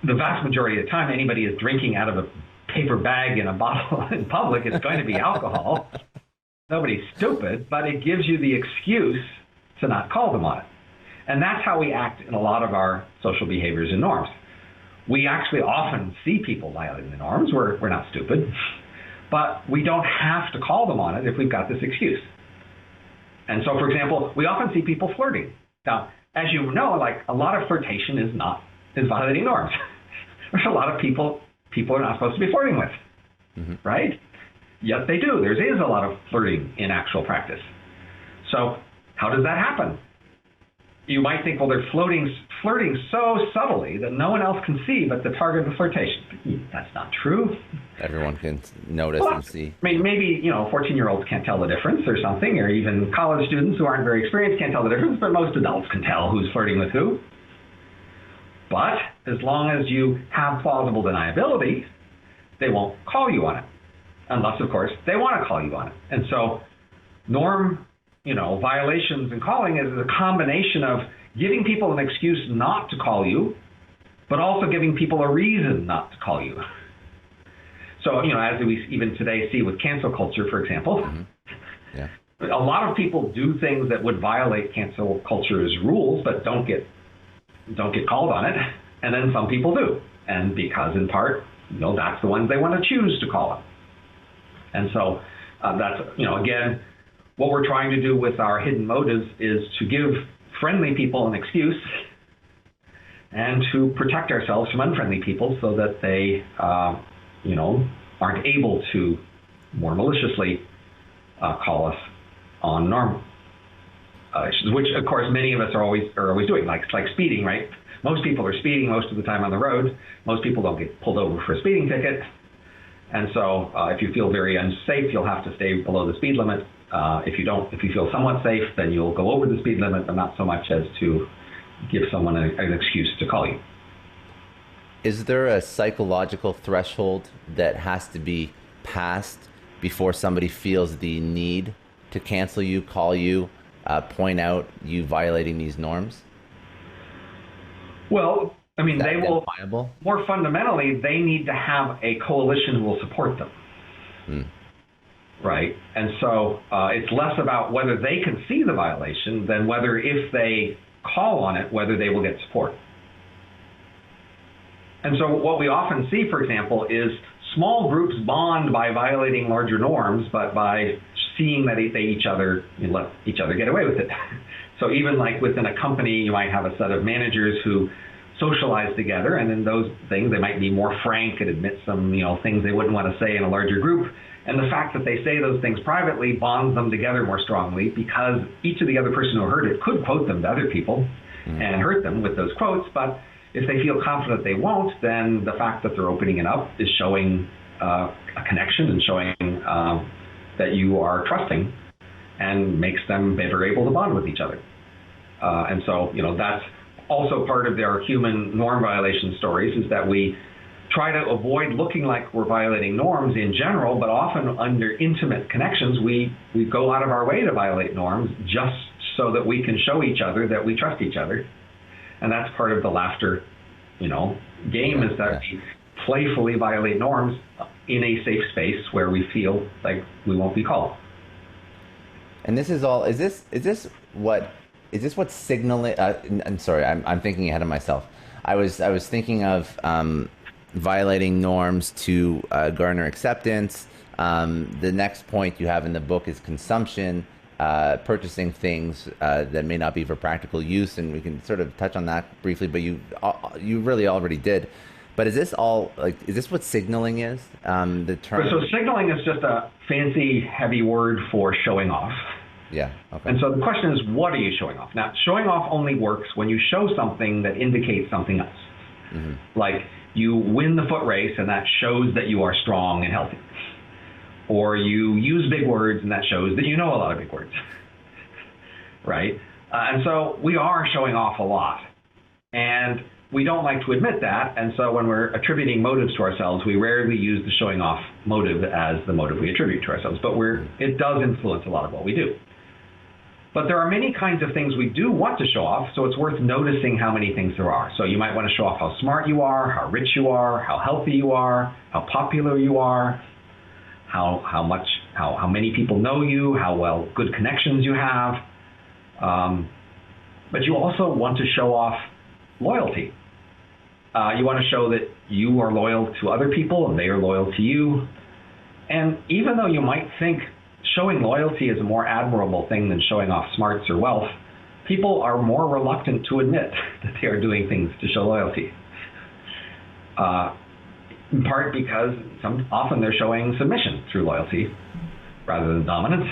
the vast majority of the time anybody is drinking out of a paper bag in a bottle in public, it's going to be alcohol. Nobody's stupid, but it gives you the excuse to not call them on it. And that's how we act in a lot of our social behaviors and norms. We actually often see people violating the norms. We're not stupid. But we don't have to call them on it if we've got this excuse. And so, for example, we often see people flirting. Now, as you know, like a lot of flirtation is violating norms. There's a lot of people are not supposed to be flirting with, right? Yet they do. There is a lot of flirting in actual practice. So how does that happen? You might think, well, they're flirting so subtly that no one else can see but the target of the flirtation. That's not true. Everyone can notice and see. I mean, maybe 14-year-olds can't tell the difference or something, or even college students who aren't very experienced can't tell the difference, but most adults can tell who's flirting with who. But as long as you have plausible deniability, they won't call you on it. Unless, of course, they want to call you on it. And so norm, violations and calling is a combination of giving people an excuse not to call you, but also giving people a reason not to call you. So, as we even today see with cancel culture, for example, Yeah. A lot of people do things that would violate cancel culture's rules, but don't get called on it. And then some people do. And because, in part, that's the ones they want to choose to call on. And so that's, again, what we're trying to do with our hidden motives is to give friendly people an excuse and to protect ourselves from unfriendly people so that they, aren't able to more maliciously call us on norm issues, which of course many of us are always doing. It's like speeding, right? Most people are speeding most of the time on the road. Most people don't get pulled over for a speeding ticket. And so if you feel very unsafe, you'll have to stay below the speed limit. If you feel somewhat safe, then you'll go over the speed limit, but not so much as to give someone an excuse to call you. Is there a psychological threshold that has to be passed before somebody feels the need to cancel you, call you, point out you violating these norms? Well, I mean, they will, more fundamentally, they need to have a coalition who will support them. Right? And so it's less about whether they can see the violation than whether if they call on it, whether they will get support. And so what we often see, for example, is small groups bond by violating larger norms, but by seeing that they let each other get away with it. So even like within a company, you might have a set of managers who socialize together, and in those things, they might be more frank and admit some, things they wouldn't want to say in a larger group. And the fact that they say those things privately bonds them together more strongly because each of the other person who heard it could quote them to other people and hurt them with those quotes. But if they feel confident they won't, then the fact that they're opening it up is showing a connection and showing that you are trusting and makes them better able to bond with each other. And so, that's also part of their human norm violation stories, is that we try to avoid looking like we're violating norms in general, but often under intimate connections, we go out of our way to violate norms just so that we can show each other that we trust each other. And that's part of the laughter, game, is that we playfully violate norms in a safe space where we feel like we won't be called. And this is all, is this what's signaling, I'm sorry, I'm thinking ahead of myself. I was thinking of violating norms to garner acceptance. The next point you have in the book is consumption, purchasing things that may not be for practical use, and we can sort of touch on that briefly, but you really already did. But is this all, is this what signaling is? The term? So signaling is just a fancy, heavy word for showing off. Yeah. Okay. And so the question is, what are you showing off? Now, showing off only works when you show something that indicates something else. Mm-hmm. Like you win the foot race, and that shows that you are strong and healthy. Or you use big words, and that shows that you know a lot of big words. Right? And so we are showing off a lot. And we don't like to admit that. And so when we're attributing motives to ourselves, we rarely use the showing off motive as the motive we attribute to ourselves. But it does influence a lot of what we do. But there are many kinds of things we do want to show off, so it's worth noticing how many things there are. So you might want to show off how smart you are, how rich you are, how healthy you are, how popular you are, how many people know you, how well good connections you have. But you also want to show off loyalty. You want to show that you are loyal to other people and they are loyal to you. And even though you might think showing loyalty is a more admirable thing than showing off smarts or wealth, people are more reluctant to admit that they are doing things to show loyalty. In part because often they're showing submission through loyalty rather than dominance.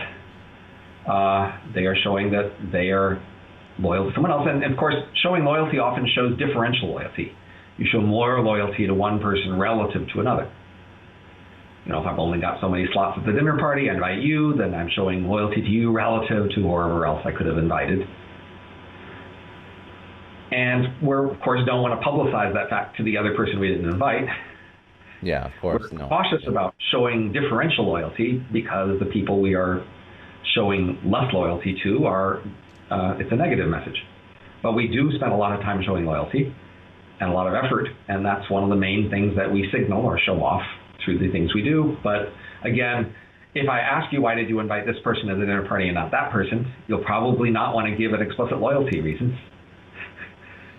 They are showing that they are loyal to someone else. And of course, showing loyalty often shows differential loyalty. You show more loyalty to one person relative to another. If I've only got so many slots at the dinner party, I invite you, then I'm showing loyalty to you relative to whoever else I could have invited. And we, of course, don't want to publicize that fact to the other person we didn't invite. Yeah, of course. We're cautious about showing differential loyalty because the people we are showing less loyalty to it's a negative message. But we do spend a lot of time showing loyalty and a lot of effort, and that's one of the main things that we signal or show off through the things we do. But again, if I ask you why did you invite this person to the dinner party and not that person, you'll probably not want to give an explicit loyalty reasons.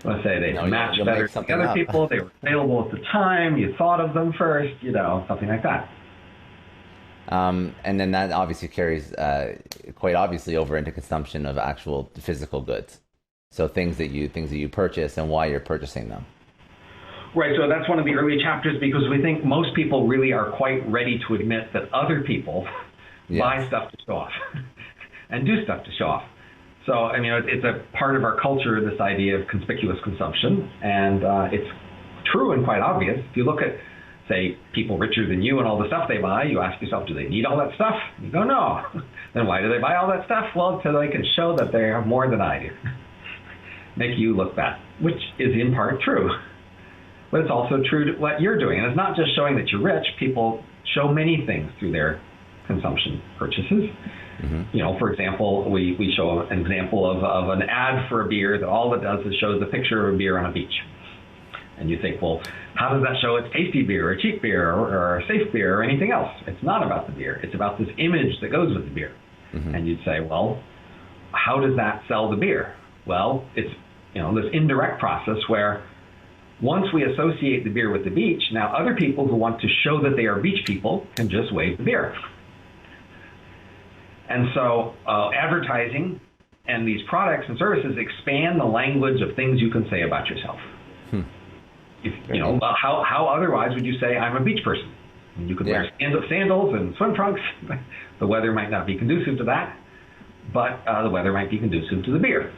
Let's say they matched better to the other people, they were available at the time, you thought of them first, something like that. And then that obviously carries quite obviously over into consumption of actual physical goods. So things that you purchase and why you're purchasing them. Right, so that's one of the early chapters because we think most people really are quite ready to admit that other people buy stuff to show off and do stuff to show off. So, I mean, it's a part of our culture, this idea of conspicuous consumption, and it's true and quite obvious. If you look at, say, people richer than you and all the stuff they buy, you ask yourself, do they need all that stuff? You go, no. Then why do they buy all that stuff? Well, so they can show that they have more than I do. Make you look bad, which is in part true. But it's also true to what you're doing. And it's not just showing that you're rich. People show many things through their consumption purchases. Mm-hmm. You know, for example, we show an example of an ad for a beer that all it does is shows the picture of a beer on a beach. And you think, well, how does that show it's tasty beer or cheap beer or safe beer or anything else? It's not about the beer. It's about this image that goes with the beer. Mm-hmm. And you'd say, well, how does that sell the beer? Well, it's, you know, this indirect process where once we associate the beer with the beach, now other people who want to show that they are beach people can just wave the beer. And so advertising and these products and services expand the language of things you can say about yourself. If, you know, how otherwise would you say I'm a beach person? You could wear sandals and swim trunks. The weather might not be conducive to that, but the weather might be conducive to the beer.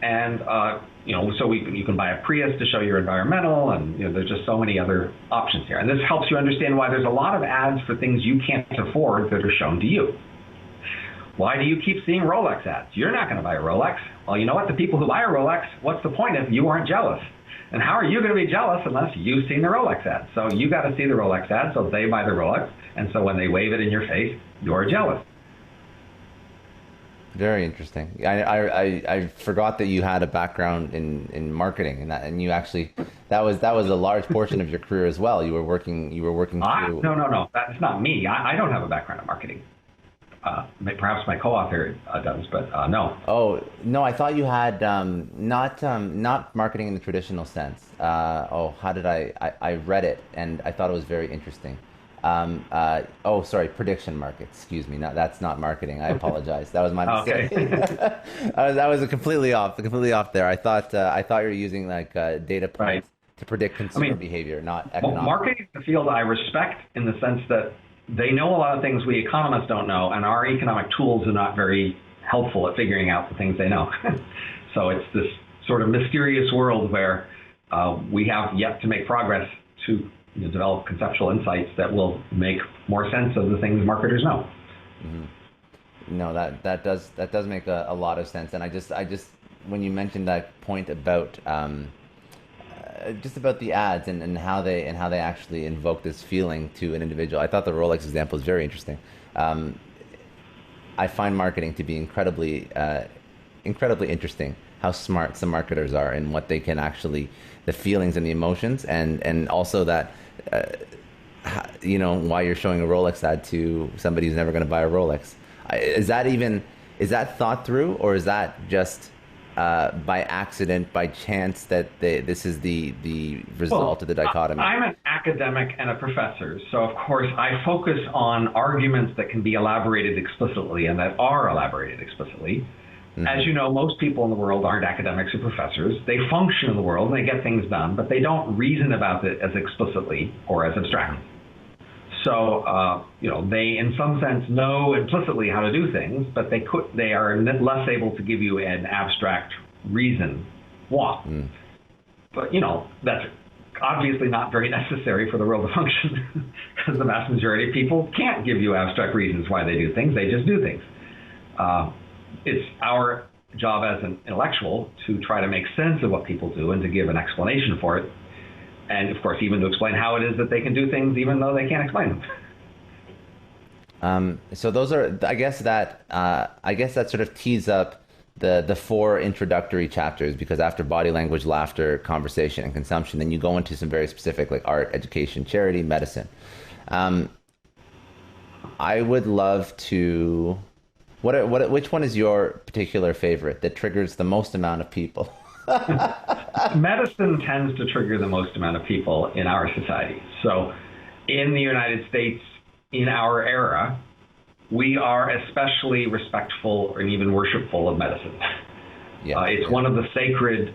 And you know, so you can buy a Prius to show you're environmental, and you know, there's just so many other options here. And this helps you understand why there's a lot of ads for things you can't afford that are shown to you. Why do you keep seeing Rolex ads? You're not going to buy a Rolex. Well, you know what? The people who buy a Rolex, what's the point if you aren't jealous? And how are you going to be jealous unless you've seen the Rolex ad? So you got to see the Rolex ad, so they buy the Rolex, and so when they wave it in your face, you're jealous. Very interesting. I forgot that you had a background in marketing, and you actually that was a large portion of your career as well. You were working through. No, that's not me. I don't have a background in marketing. Perhaps my co-author does, but no. Oh no, I thought you had not marketing in the traditional sense. How did I read it and I thought it was very interesting. Prediction markets. Excuse me. That's not marketing. I apologize. That was my mistake. Okay. That was completely off there. I thought you were using like data points to predict consumer behavior, not economic. Marketing is a field I respect in the sense that they know a lot of things we economists don't know, and our economic tools are not very helpful at figuring out the things they know. So it's this sort of mysterious world where we have yet to make progress to develop conceptual insights that will make more sense of the things marketers know. Mm-hmm. No, that does make a lot of sense. And I just when you mentioned that point about just about the ads and how they actually invoke this feeling to an individual, I thought the Rolex example is very interesting. I find marketing to be incredibly interesting. How smart some marketers are and what they can actually, the feelings and the emotions, and also that why you're showing a Rolex ad to somebody who's never going to buy a Rolex. Is that thought through, or is that just by accident, by chance, that this is the result of the dichotomy? I'm an academic and a professor, so of course I focus on arguments that can be elaborated explicitly and that are elaborated explicitly. Mm-hmm. As you know, most people in the world aren't academics or professors. They function in the world and they get things done, but they don't reason about it as explicitly or as abstractly. So, they in some sense know implicitly how to do things, but they are less able to give you an abstract reason why. Mm. But, that's obviously not very necessary for the world to function, because the vast majority of people can't give you abstract reasons why they do things. They just do things. It's our job as an intellectual to try to make sense of what people do and to give an explanation for it. And of course, even to explain how it is that they can do things, even though they can't explain them. So those are, I guess that sort of tees up the four introductory chapters, because after body language, laughter, conversation, and consumption, then you go into some very specific, like art, education, charity, medicine. I would love to. Which one is your particular favorite that triggers the most amount of people? Medicine tends to trigger the most amount of people in our society. So in the United States, in our era, we are especially respectful and even worshipful of medicine. It's one of the sacred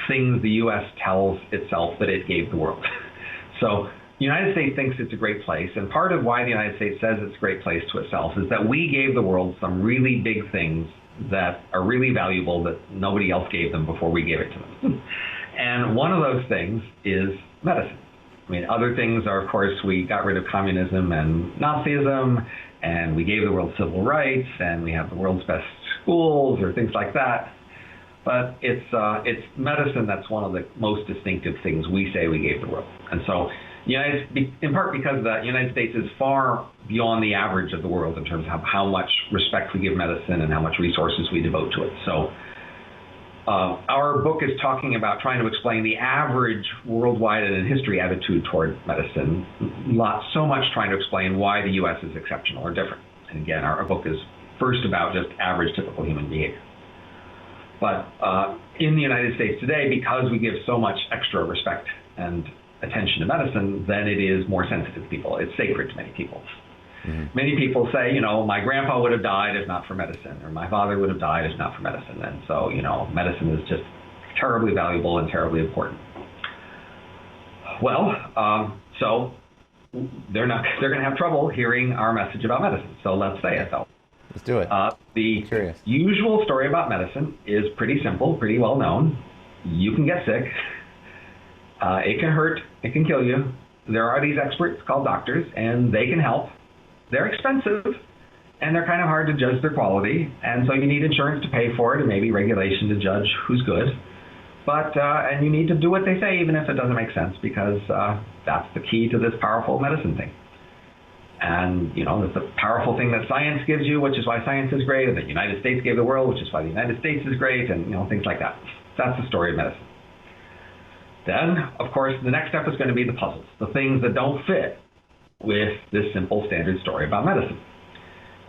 things the U.S. tells itself that it gave the world. So the United States thinks it's a great place, and part of why the United States says it's a great place to itself is that we gave the world some really big things that are really valuable that nobody else gave them before we gave it to them. And one of those things is medicine. I mean, other things are, of course, we got rid of communism and Nazism, and we gave the world civil rights, and we have the world's best schools or things like that. But it's medicine that's one of the most distinctive things we say we gave the world. And so, in part because the United States is far beyond the average of the world in terms of how much respect we give medicine and how much resources we devote to it. So our book is talking about trying to explain the average worldwide and in history attitude toward medicine, not so much trying to explain why the U.S. is exceptional or different. And again, our book is first about just average, typical human behavior. But in the United States today, because we give so much extra respect and attention to medicine, then it is more sensitive to people. It's sacred to many people. Mm-hmm. Many people say, my grandpa would have died if not for medicine, or my father would have died if not for medicine. And so, medicine is just terribly valuable and terribly important. Well, so they're going to have trouble hearing our message about medicine. So let's say it, though. Let's do it. The usual story about medicine is pretty simple, pretty well known. You can get sick. It can hurt. It can kill you. There are these experts called doctors, and they can help. They're expensive, and they're kind of hard to judge their quality. And so you need insurance to pay for it, and maybe regulation to judge who's good. But and you need to do what they say, even if it doesn't make sense, because that's the key to this powerful medicine thing. And, it's a powerful thing that science gives you, which is why science is great, and the United States gave the world, which is why the United States is great, and, things like that. That's the story of medicine. Then, of course, the next step is going to be the puzzles, the things that don't fit with this simple standard story about medicine.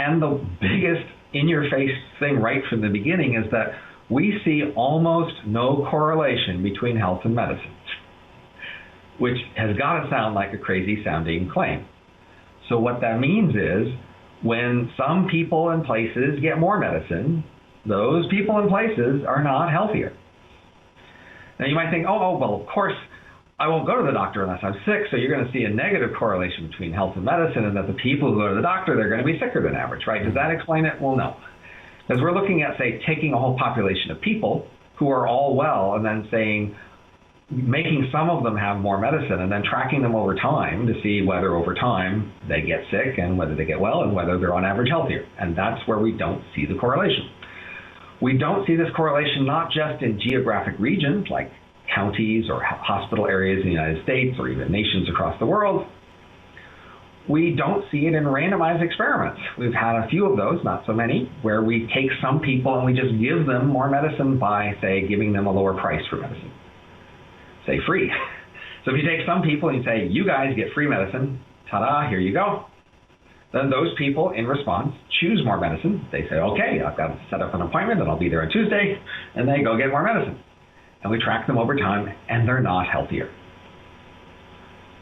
And the biggest in-your-face thing right from the beginning is that we see almost no correlation between health and medicine, which has got to sound like a crazy-sounding claim. So what that means is when some people and places get more medicine, those people and places are not healthier. Now you might think, well, of course, I won't go to the doctor unless I'm sick, so you're going to see a negative correlation between health and medicine, and that the people who go to the doctor, they're going to be sicker than average, right? Does that explain it? Well, no. Because we're looking at, say, taking a whole population of people who are all well and then saying, making some of them have more medicine and then tracking them over time to see whether over time they get sick and whether they get well and whether they're on average healthier. And that's where we don't see the correlation. We don't see this correlation not just in geographic regions like counties or hospital areas in the United States or even nations across the world. We don't see it in randomized experiments. We've had a few of those, not so many, where we take some people and we just give them more medicine by, say, giving them a lower price for medicine. Say free. So if you take some people and you say, you guys get free medicine, ta-da, here you go. Then those people, in response, choose more medicine. They say, okay, I've got to set up an appointment and I'll be there on Tuesday, and they go get more medicine. And we track them over time, and they're not healthier.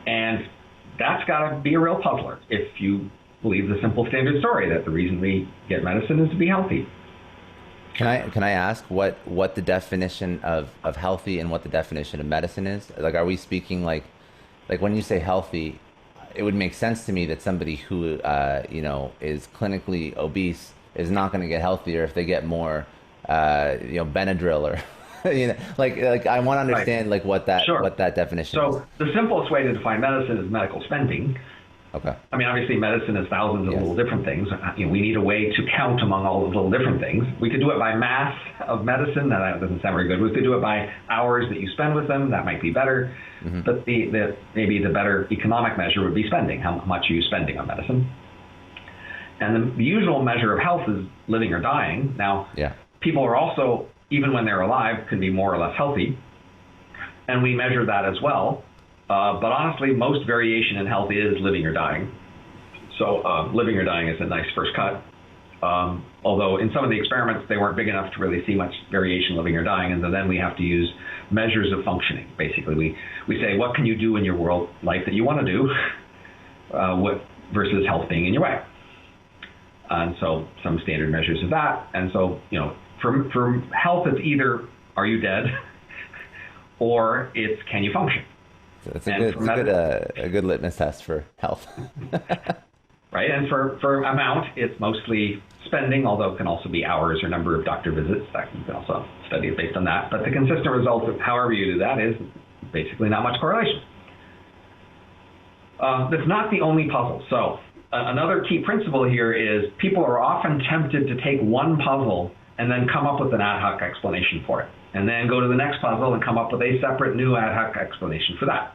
And that's got to be a real puzzler if you believe the simple standard story that the reason we get medicine is to be healthy. Can I ask what the definition of healthy and what the definition of medicine is? Like, are we speaking like when you say healthy, it would make sense to me that somebody who is clinically obese is not going to get healthier if they get more Benadryl or like I want to understand right. what that definition is. So the simplest way to define medicine is medical spending. Okay. I mean, obviously, medicine is thousands of little different things. We need a way to count among all those little different things. We could do it by mass of medicine. That doesn't sound very good. We could do it by hours that you spend with them. That might be better. Mm-hmm. But maybe the better economic measure would be spending. How much are you spending on medicine? And the usual measure of health is living or dying. Now, people are also, even when they're alive, can be more or less healthy. And we measure that as well. But honestly, most variation in health is living or dying. So living or dying is a nice first cut. Although in some of the experiments, they weren't big enough to really see much variation living or dying. And so then we have to use measures of functioning. Basically, we say, what can you do in your world life that you want to do? versus health being in your way. And so some standard measures of that. And so, for health, it's either are you dead or it's can you function. So it's a good litmus test for health. Right. And for amount, it's mostly spending, although it can also be hours or number of doctor visits. That can also study it based on that. But the consistent result of however you do that is basically not much correlation. That's not the only puzzle. So another key principle here is people are often tempted to take one puzzle and then come up with an ad hoc explanation for it, and then go to the next puzzle and come up with a separate new ad hoc explanation for that.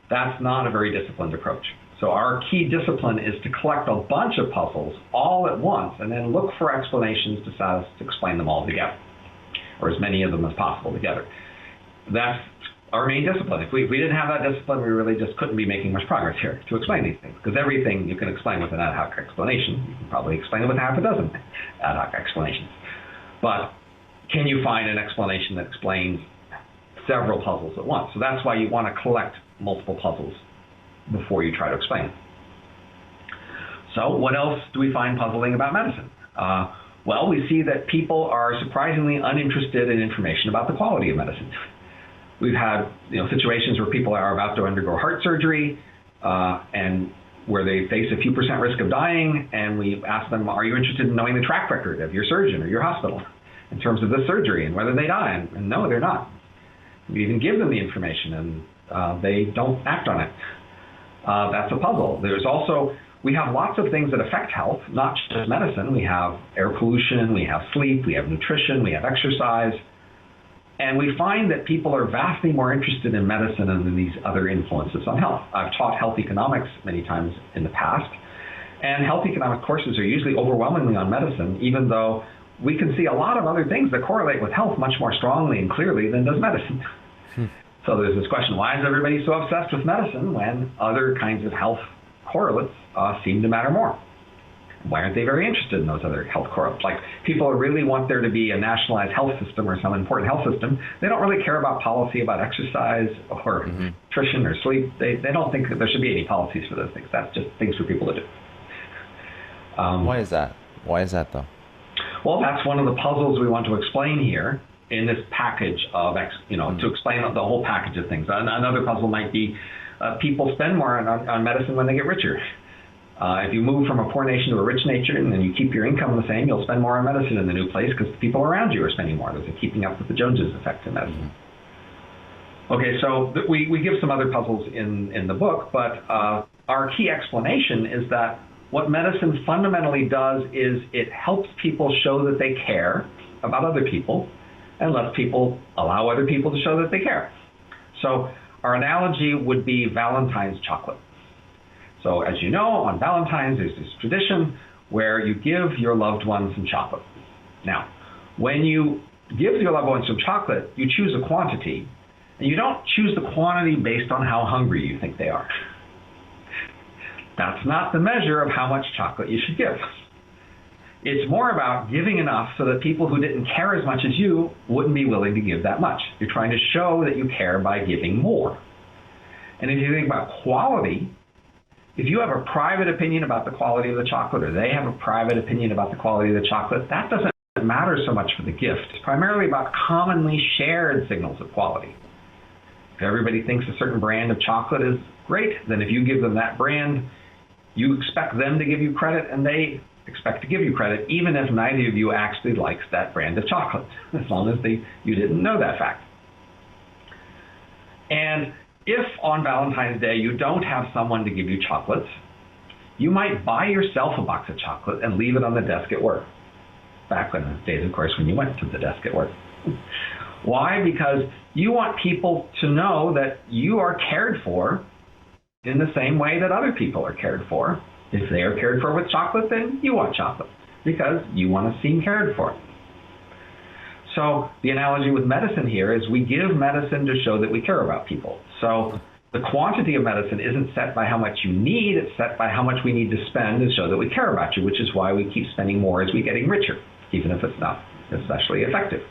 That's not a very disciplined approach. So our key discipline is to collect a bunch of puzzles all at once and then look for explanations to explain them all together, or as many of them as possible together. That's our main discipline. If we didn't have that discipline, we really just couldn't be making much progress here to explain these things, because everything you can explain with an ad hoc explanation. You can probably explain it with half a dozen ad hoc explanations. But can you find an explanation that explains several puzzles at once? So that's why you want to collect multiple puzzles before you try to explain it. So what else do we find puzzling about medicine? Well, we see that people are surprisingly uninterested in information about the quality of medicine. We've had situations where people are about to undergo heart surgery and where they face a few percent risk of dying, and we ask them, are you interested in knowing the track record of your surgeon or your hospital in terms of this surgery and whether they die? And no, they're not. We even give them the information, and they don't act on it. That's a puzzle. We have lots of things that affect health, not just medicine. We have air pollution, we have sleep, we have nutrition, we have exercise. And we find that people are vastly more interested in medicine and in these other influences on health. I've taught health economics many times in the past, and health economic courses are usually overwhelmingly on medicine, even though we can see a lot of other things that correlate with health much more strongly and clearly than does medicine. So there's this question, why is everybody so obsessed with medicine when other kinds of health correlates seem to matter more? Why aren't they very interested in those other health correlates? Like, people really want there to be a nationalized health system or some important health system. They don't really care about policy about exercise or nutrition or sleep. They don't think that there should be any policies for those things. That's just things for people to do. Why is that? Why is that, though? Well, that's one of the puzzles we want to explain here in this package of, to explain the whole package of things. Another puzzle might be people spend more on medicine when they get richer. If you move from a poor nation to a rich nation and then you keep your income the same, you'll spend more on medicine in the new place because the people around you are spending more. There's a keeping up with the Joneses effect in medicine. Okay, so we give some other puzzles in the book, but our key explanation is that what medicine fundamentally does is it helps people show that they care about other people and allow other people to show that they care. So our analogy would be Valentine's chocolate. So as you know, on Valentine's, there's this tradition where you give your loved one some chocolate. Now, when you give your loved one some chocolate, you choose a quantity, and you don't choose the quantity based on how hungry you think they are. That's not the measure of how much chocolate you should give. It's more about giving enough so that people who didn't care as much as you wouldn't be willing to give that much. You're trying to show that you care by giving more. And if you think about quality, if you have a private opinion about the quality of the chocolate, or they have a private opinion about the quality of the chocolate, that doesn't matter so much for the gift. It's primarily about commonly shared signals of quality. If everybody thinks a certain brand of chocolate is great, then if you give them that brand, you expect them to give you credit, and they expect to give you credit, even if neither of you actually likes that brand of chocolate, as long as you didn't know that fact. And if on Valentine's Day you don't have someone to give you chocolates, you might buy yourself a box of chocolate and leave it on the desk at work. Back in the days, of course, when you went to the desk at work. Why? Because you want people to know that you are cared for in the same way that other people are cared for. If they are cared for with chocolate, then you want chocolate because you want to seem cared for. So the analogy with medicine here is we give medicine to show that we care about people. So the quantity of medicine isn't set by how much you need, it's set by how much we need to spend to show that we care about you, which is why we keep spending more as we're getting richer, even if it's not especially effective.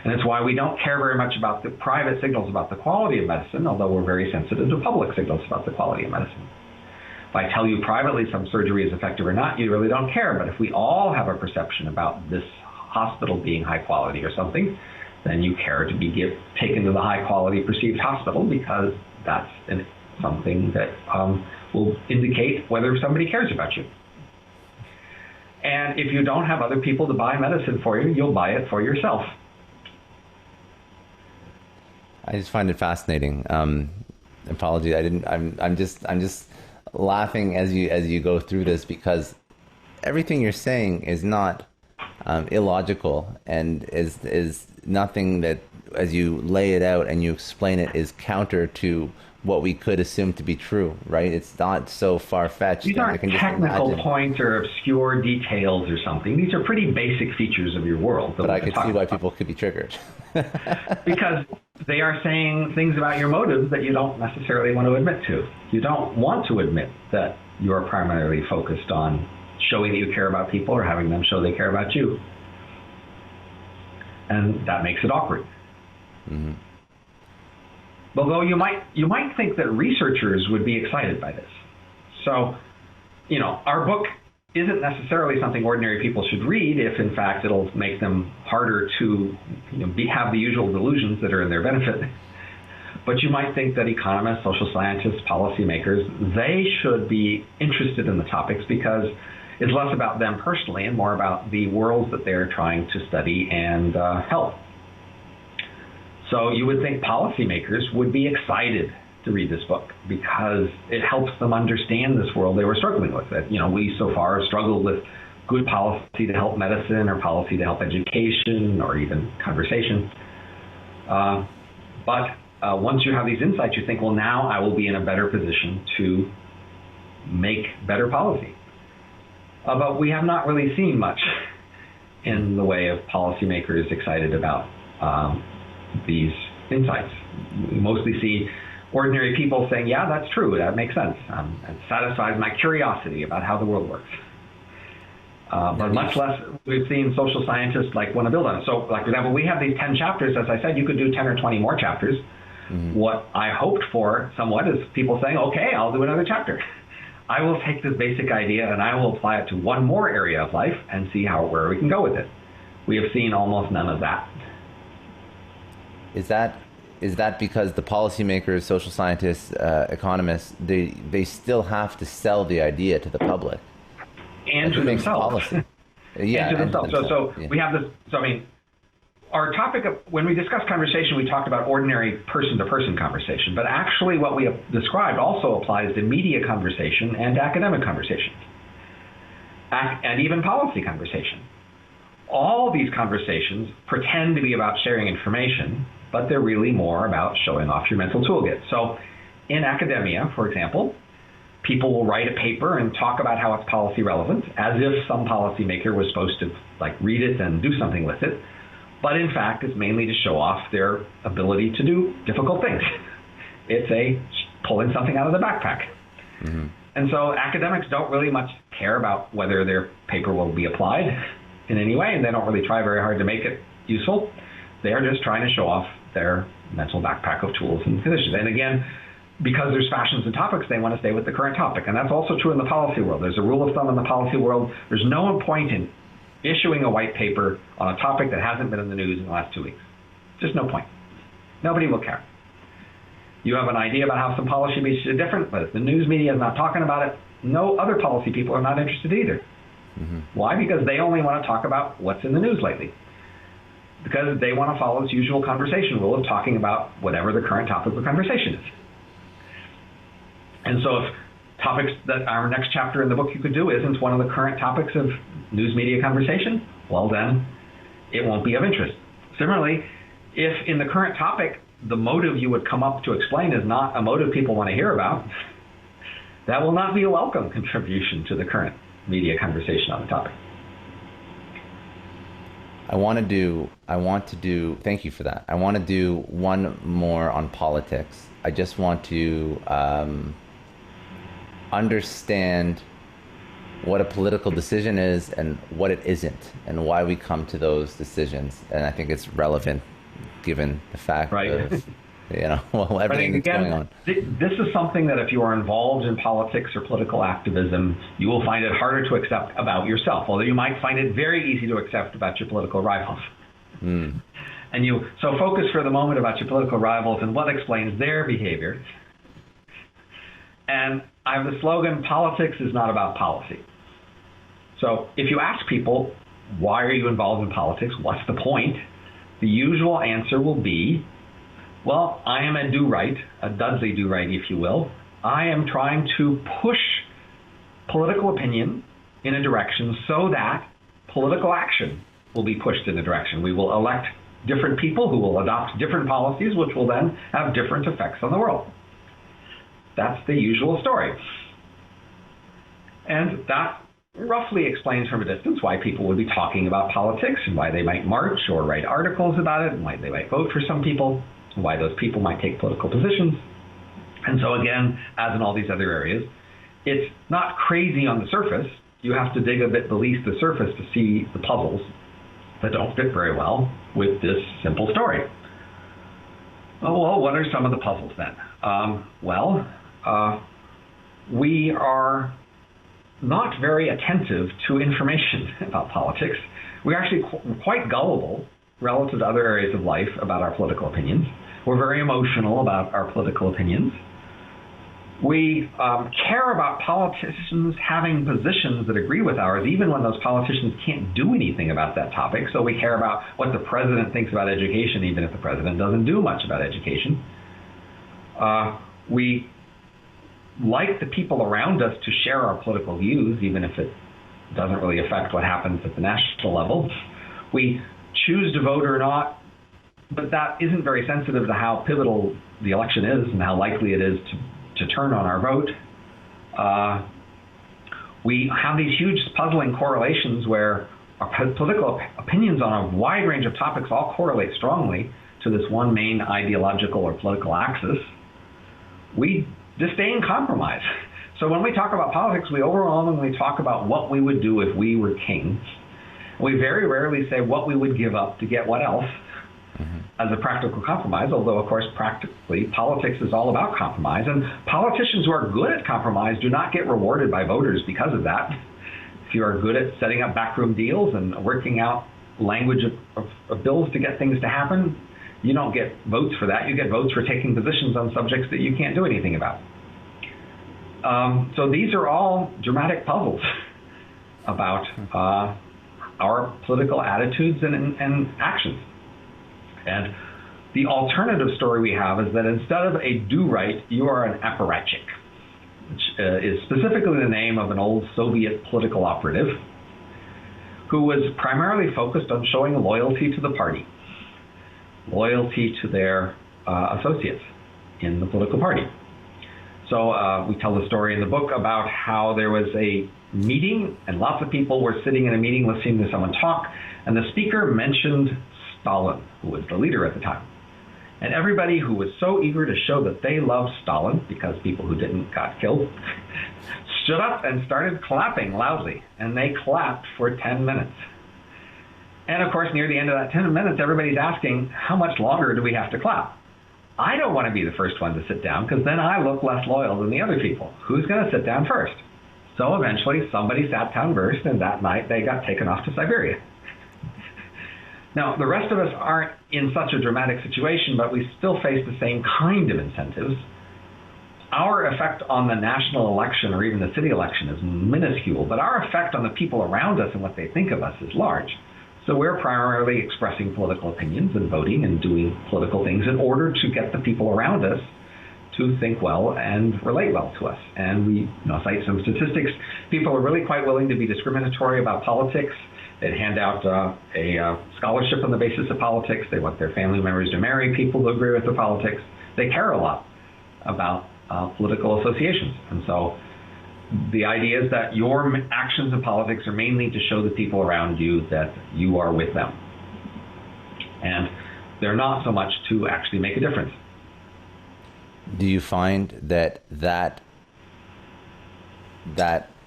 And it's why we don't care very much about the private signals about the quality of medicine, although we're very sensitive to public signals about the quality of medicine. If I tell you privately some surgery is effective or not, you really don't care. But if we all have a perception about this hospital being high quality or something, then you care to be taken to the high quality perceived hospital, because that's something that will indicate whether somebody cares about you. And if you don't have other people to buy medicine for you, you'll buy it for yourself. I just find it fascinating. Apologies, I'm just laughing as you go through this, because everything you're saying is not illogical, and is nothing that, as you lay it out and you explain it, is counter to what we could assume to be true, right? It's not so far-fetched. These aren't technical points or obscure details or something. These are pretty basic features of your world. But I could see why people could be triggered. Because they are saying things about your motives that you don't necessarily want to admit to. You don't want to admit that you're primarily focused on showing that you care about people or having them show they care about you. And that makes it awkward. Mm-hmm. Although you might think that researchers would be excited by this. So, our book isn't necessarily something ordinary people should read if, in fact, it'll make them harder to have the usual delusions that are in their benefit. But you might think that economists, social scientists, policymakers, they should be interested in the topics, because it's less about them personally and more about the worlds that they're trying to study and help. So you would think policymakers would be excited to read this book, because it helps them understand this world they were struggling with. That, we so far have struggled with good policy to help medicine, or policy to help education, or even conversation. But once you have these insights, you think, well, now I will be in a better position to make better policy. But we have not really seen much in the way of policymakers excited about these insights. We mostly see ordinary people saying, yeah, that's true, that makes sense. It satisfies my curiosity about how the world works. But much less we've seen social scientists want to build on it. So, for example, we have these 10 chapters. As I said, you could do 10 or 20 more chapters. Mm-hmm. What I hoped for somewhat is people saying, okay, I'll do another chapter. I will take this basic idea and I will apply it to one more area of life and see where we can go with it. We have seen almost none of that. Is that because the policymakers, social scientists, economists, they still have to sell the idea to the public and to themselves? Policy? Yeah, and to themselves. So we have this. So our topic when we discussed conversation, we talked about ordinary person-to-person conversation, but actually what we have described also applies to media conversation and academic conversation, and even policy conversation. All these conversations pretend to be about sharing information, but they're really more about showing off your mental toolkit. So in academia, for example, people will write a paper and talk about how it's policy relevant, as if some policymaker was supposed to read it and do something with it. But in fact, it's mainly to show off their ability to do difficult things. It's pulling something out of the backpack. Mm-hmm. And so academics don't really much care about whether their paper will be applied in any way, and they don't really try very hard to make it useful. They're just trying to show off their mental backpack of tools and positions. And again, because there's fashions and topics, they want to stay with the current topic. And that's also true in the policy world. There's a rule of thumb in the policy world. There's no point in issuing a white paper on a topic that hasn't been in the news in the last 2 weeks. Just no point. Nobody will care. You have an idea about how some policy should be different, but if the news media is not talking about it, no other policy people are not interested either. Mm-hmm. Why? Because they only want to talk about what's in the news lately. Because they want to follow its usual conversation rule of talking about whatever the current topic of conversation is. And so if topics that our next chapter in the book you could do isn't one of the current topics of news media conversation, well then, it won't be of interest. Similarly, if in the current topic, the motive you would come up to explain is not a motive people want to hear about, that will not be a welcome contribution to the current media conversation on the topic. I want to do, thank you for that. I want to do one more on politics. I just want to understand what a political decision is and what it isn't, and why we come to those decisions. And I think it's relevant given the fact of well, everything that's going on. This is something that if you are involved in politics or political activism, you will find it harder to accept about yourself, although you might find it very easy to accept about your political rivals. Mm. And so focus for the moment about your political rivals and what explains their behavior. And I have the slogan, politics is not about policy. So if you ask people, why are you involved in politics? What's the point? The usual answer will be, well, I am a do-right, a Dudley do-right, if you will. I am trying to push political opinion in a direction so that political action will be pushed in a direction. We will elect different people who will adopt different policies, which will then have different effects on the world. That's the usual story. And that roughly explains from a distance why people would be talking about politics and why they might march or write articles about it and why they might vote for some people, and why those people might take political positions. And so again, as in all these other areas, it's not crazy on the surface. You have to dig a bit beneath the surface to see the puzzles that don't fit very well with this simple story. Oh, well, what are some of the puzzles then? We are not very attentive to information about politics. We're actually quite gullible relative to other areas of life about our political opinions. We're very emotional about our political opinions. We care about politicians having positions that agree with ours, even when those politicians can't do anything about that topic. So we care about what the president thinks about education, even if the president doesn't do much about education. We like the people around us to share our political views, even if it doesn't really affect what happens at the national level. We choose to vote or not, but that isn't very sensitive to how pivotal the election is and how likely it is to turn on our vote. We have these huge puzzling correlations where our political opinions on a wide range of topics all correlate strongly to this one main ideological or political axis. We disdain compromise. So when we talk about politics, we overwhelmingly talk about what we would do if we were king. We very rarely say what we would give up to get what else as a practical compromise, although, of course, practically, politics is all about compromise. And politicians who are good at compromise do not get rewarded by voters because of that. If you are good at setting up backroom deals and working out language of bills to get things to happen, you don't get votes for that. You get votes for taking positions on subjects that you can't do anything about. So these are all dramatic puzzles about our political attitudes and actions. And the alternative story we have is that instead of a do-right, you are an apparatchik, which is specifically the name of an old Soviet political operative who was primarily focused on showing loyalty to the party, loyalty to their associates in the political party. So we tell the story in the book about how there was a meeting and lots of people were sitting in a meeting listening to someone talk, and the speaker mentioned Stalin, who was the leader at the time. And everybody who was so eager to show that they loved Stalin, because people who didn't got killed, stood up and started clapping loudly, and they clapped for 10 minutes. And of course, near the end of that 10 minutes, everybody's asking, how much longer do we have to clap? I don't want to be the first one to sit down, because then I look less loyal than the other people. Who's going to sit down first? So eventually, somebody sat down first, and that night they got taken off to Siberia. Now, the rest of us aren't in such a dramatic situation, but we still face the same kind of incentives. Our effect on the national election or even the city election is minuscule, but our effect on the people around us and what they think of us is large. So we're primarily expressing political opinions and voting and doing political things in order to get the people around us to think well and relate well to us. And we cite some statistics. People are really quite willing to be discriminatory about politics. They'd hand out a scholarship on the basis of politics. They want their family members to marry people who agree with their politics. They care a lot about political associations. And so the idea is that your actions in politics are mainly to show the people around you that you are with them. And they're not so much to actually make a difference. Do you find that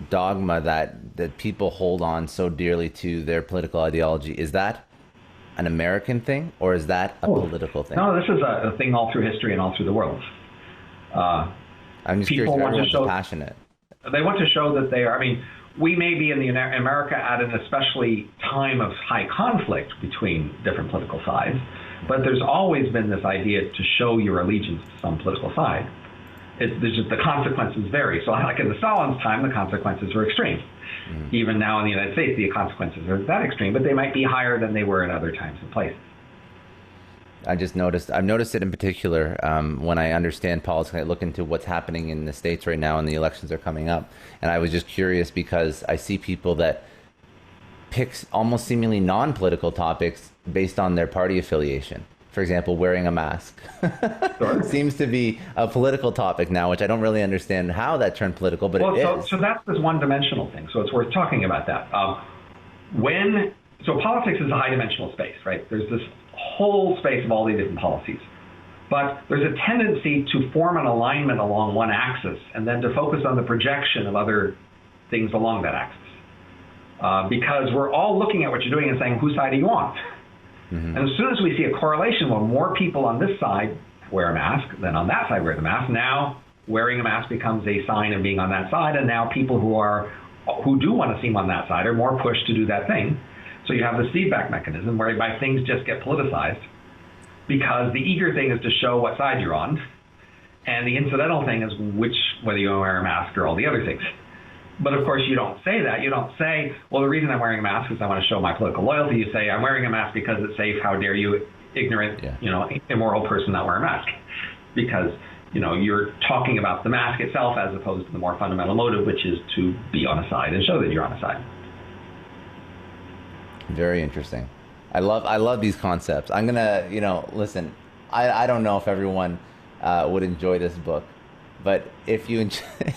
dogma that people hold on so dearly to their political ideology, is that an American thing, or is that a political thing? No, this is a thing all through history and all through the world. I'm just curious if everyone's passionate. They want to show that they are. I mean, we may be in America at an especially time of high conflict between different political sides, but there's always been this idea to show your allegiance to some political side. There's just the consequences vary. So like in the Stalin's time, the consequences were extreme. Even now in the United States, the consequences are that extreme, but they might be higher than they were in other times and places. I've noticed it in particular when I understand politics. I look into what's happening in the States right now and the elections are coming up. And I was just curious because I see people that pick almost seemingly non-political topics based on their party affiliation. For example, wearing a mask Sure. seems to be a political topic now, which I don't really understand how that turned political, but it is. So that's this one-dimensional thing. So it's worth talking about that. So politics is a high-dimensional space, right? There's this whole space of all these different policies. But there's a tendency to form an alignment along one axis and then to focus on the projection of other things along that axis. Because we're all looking at what you're doing and saying, whose side are you on? And as soon as we see a correlation where more people on this side wear a mask than on that side wear the mask, now wearing a mask becomes a sign of being on that side, and now people who do want to seem on that side are more pushed to do that thing. So you have this feedback mechanism whereby things just get politicized because the eager thing is to show what side you're on, and the incidental thing is whether you wear a mask or all the other things. But of course, you don't say that. You don't say, well, the reason I'm wearing a mask is I want to show my political loyalty. You say, I'm wearing a mask because it's safe. How dare you, ignorant, immoral person, not wear a mask? Because, you're talking about the mask itself as opposed to the more fundamental motive, which is to be on a side and show that you're on a side. Very interesting. I love these concepts. I'm gonna, listen. I don't know if everyone would enjoy this book. But if you,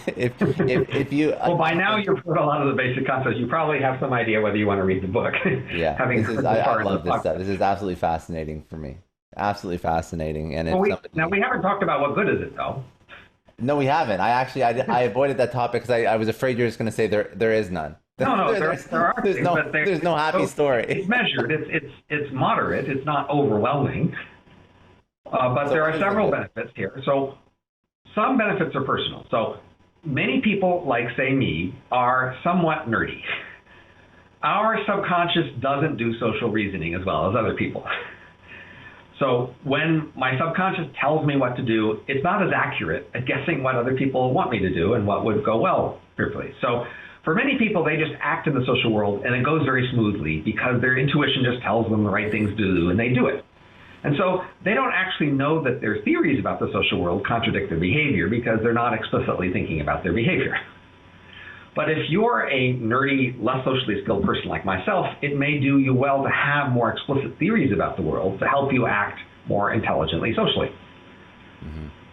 if you, well, by now you've heard a lot of the basic concepts. You probably have some idea whether you want to read the book. Yeah, I love this stuff. This is absolutely fascinating for me. Absolutely fascinating. And now we haven't talked about what good is it though. No, we haven't. I avoided that topic because I was afraid you were just going to say there is none. No, there are. There's no happy story. It's measured. It's moderate. It's not overwhelming. But there are several benefits here. So. Some benefits are personal. So many people, like, say, me, are somewhat nerdy. Our subconscious doesn't do social reasoning as well as other people. So when my subconscious tells me what to do, it's not as accurate at guessing what other people want me to do and what would go well fearfully. So for many people, they just act in the social world and it goes very smoothly because their intuition just tells them the right things to do and they do it. And so they don't actually know that their theories about the social world contradict their behavior because they're not explicitly thinking about their behavior. But if you're a nerdy, less socially skilled person like myself, it may do you well to have more explicit theories about the world to help you act more intelligently socially.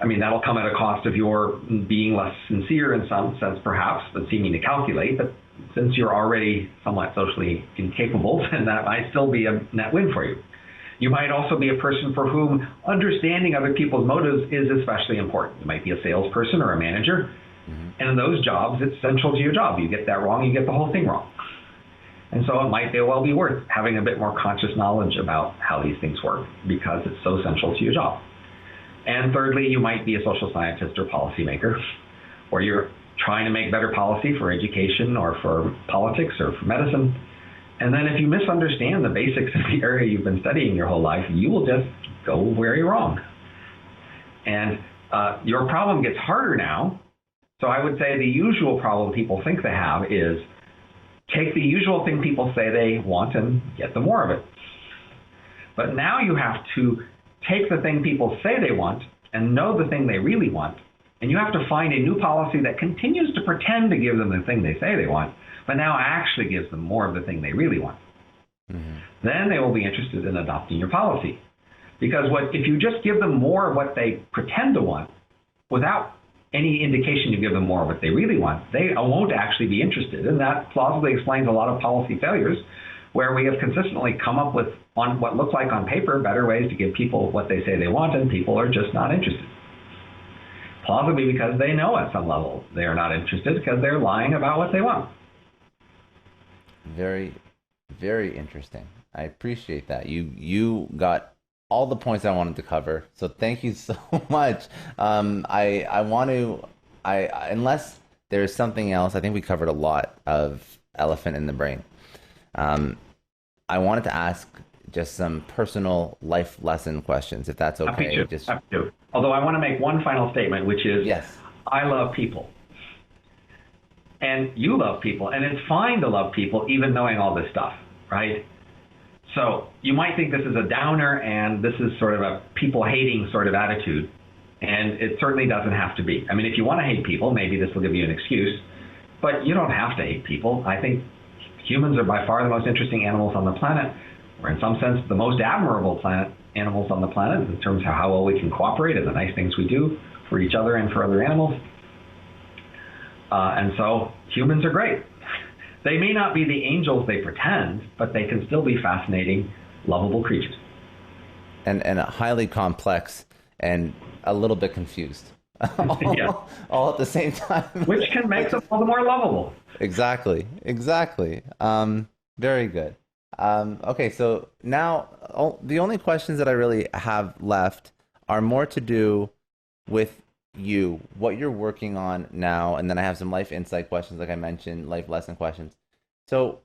I mean, that'll come at a cost of your being less sincere in some sense, perhaps, than seeming to calculate. But since you're already somewhat socially incapable, then that might still be a net win for you. You might also be a person for whom understanding other people's motives is especially important. You might be a salesperson or a manager, and in those jobs, it's central to your job. You get that wrong, you get the whole thing wrong. And so it might well be worth having a bit more conscious knowledge about how these things work because it's so central to your job. And thirdly, you might be a social scientist or policymaker, or you're trying to make better policy for education or for politics or for medicine. And then if you misunderstand the basics of the area you've been studying your whole life, you will just go very wrong. And your problem gets harder now. So I would say the usual problem people think they have is take the usual thing people say they want and get them more of it. But now you have to take the thing people say they want and know the thing they really want. And you have to find a new policy that continues to pretend to give them the thing they say they want, but now actually gives them more of the thing they really want. Then they will be interested in adopting your policy. Because if you just give them more of what they pretend to want, without any indication you give them more of what they really want, they won't actually be interested. And that plausibly explains a lot of policy failures, where we have consistently come up with, on what looks like on paper, better ways to give people what they say they want, and people are just not interested. Plausibly because they know at some level they are not interested because they're lying about what they want. Very, very interesting. I appreciate that. You got all the points I wanted to cover. So thank you so much. I want to unless there's something else, I think we covered a lot of elephant in the brain. Um, I wanted to ask just some personal life lesson questions, if that's okay. Happy to. Although I want to make one final statement, which is, yes, I love people. And you love people, and it's fine to love people even knowing all this stuff, right? So you might think this is a downer and this is sort of a people-hating sort of attitude, and it certainly doesn't have to be. I mean, if you want to hate people, maybe this will give you an excuse, but you don't have to hate people. I think humans are by far the most interesting animals on the planet. We're in some sense the most admirable animals on the planet in terms of how well we can cooperate and the nice things we do for each other and for other animals. And so humans are great. They may not be the angels they pretend, but they can still be fascinating, lovable creatures. And highly complex and a little bit confused. all at the same time. Which can make them all the more lovable. Exactly. Very good. Okay, so now the only questions that I really have left are more to do with you, what you're working on now, and then I have some life insight questions, like I mentioned, life lesson questions. So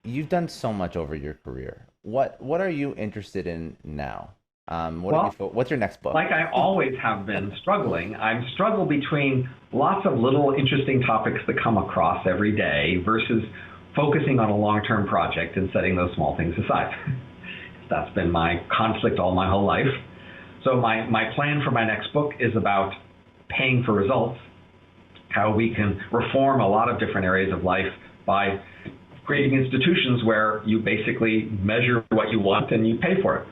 you've done so much over your career. What are you interested in now? What's your next book? Like I always have been struggling. I'm struggle between lots of little interesting topics that come across every day versus focusing on a long-term project and setting those small things aside. That's been my conflict all my whole life. So my plan for my next book is about paying for results, how we can reform a lot of different areas of life by creating institutions where you basically measure what you want and you pay for it.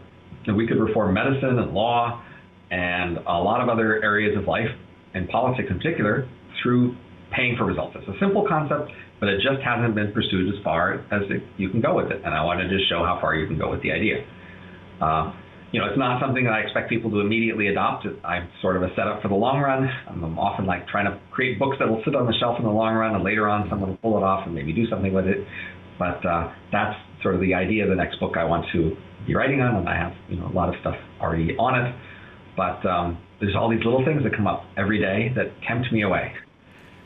And we could reform medicine and law and a lot of other areas of life, and politics in particular, through paying for results. It's a simple concept, but it just hasn't been pursued as far as you can go with it. And I wanted to show how far you can go with the idea. It's not something that I expect people to immediately adopt. I'm sort of a setup for the long run. I'm often like trying to create books that will sit on the shelf in the long run, and later on someone will pull it off and maybe do something with it. But that's sort of the idea of the next book I want to be writing on, and I have a lot of stuff already on it. But there's all these little things that come up every day that tempt me away.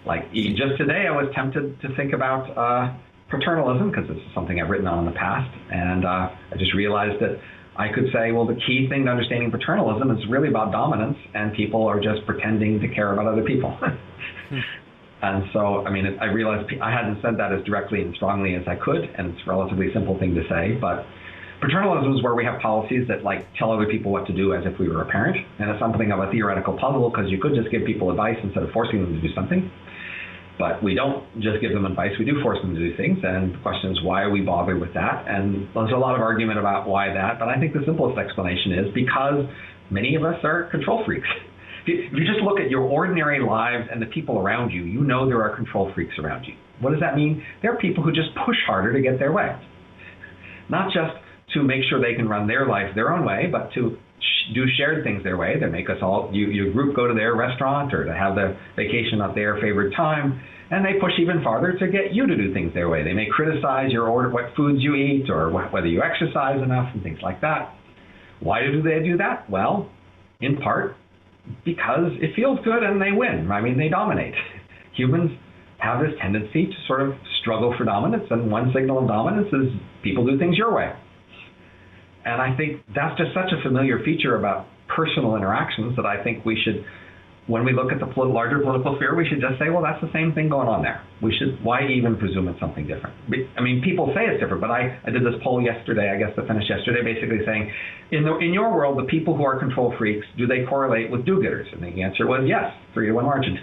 Like just today, I was tempted to think about paternalism, because this is something I've written on in the past, and I just realized that I could say, well, the key thing to understanding paternalism is really about dominance, and people are just pretending to care about other people. And so, I realized I hadn't said that as directly and strongly as I could, and it's a relatively simple thing to say, but paternalism is where we have policies that tell other people what to do as if we were a parent, and it's something of a theoretical puzzle, because you could just give people advice instead of forcing them to do something. But we don't just give them advice, we do force them to do things, and the question is, why we bother with that? And there's a lot of argument about why that, but I think the simplest explanation is because many of us are control freaks. If you just look at your ordinary lives and the people around you, you know there are control freaks around you. What does that mean? There are people who just push harder to get their way. Not just to make sure they can run their life their own way, but to do shared things their way. They make us all, your group go to their restaurant or to have the vacation at their favorite time, and they push even farther to get you to do things their way. They may criticize your order, what foods you eat, or whether you exercise enough and things like that. Why do they do that? Well, in part, because it feels good and they win. They dominate. Humans have this tendency to sort of struggle for dominance, and one signal of dominance is people do things your way. And I think that's just such a familiar feature about personal interactions that I think we should, when we look at the larger political sphere, we should just say, well, that's the same thing going on there. Why even presume it's something different? People say it's different, but I did this poll yesterday, I guess that finished yesterday, basically saying, in your world, the people who are control freaks, do they correlate with do-gooders? And the answer was yes, 3-1 margin.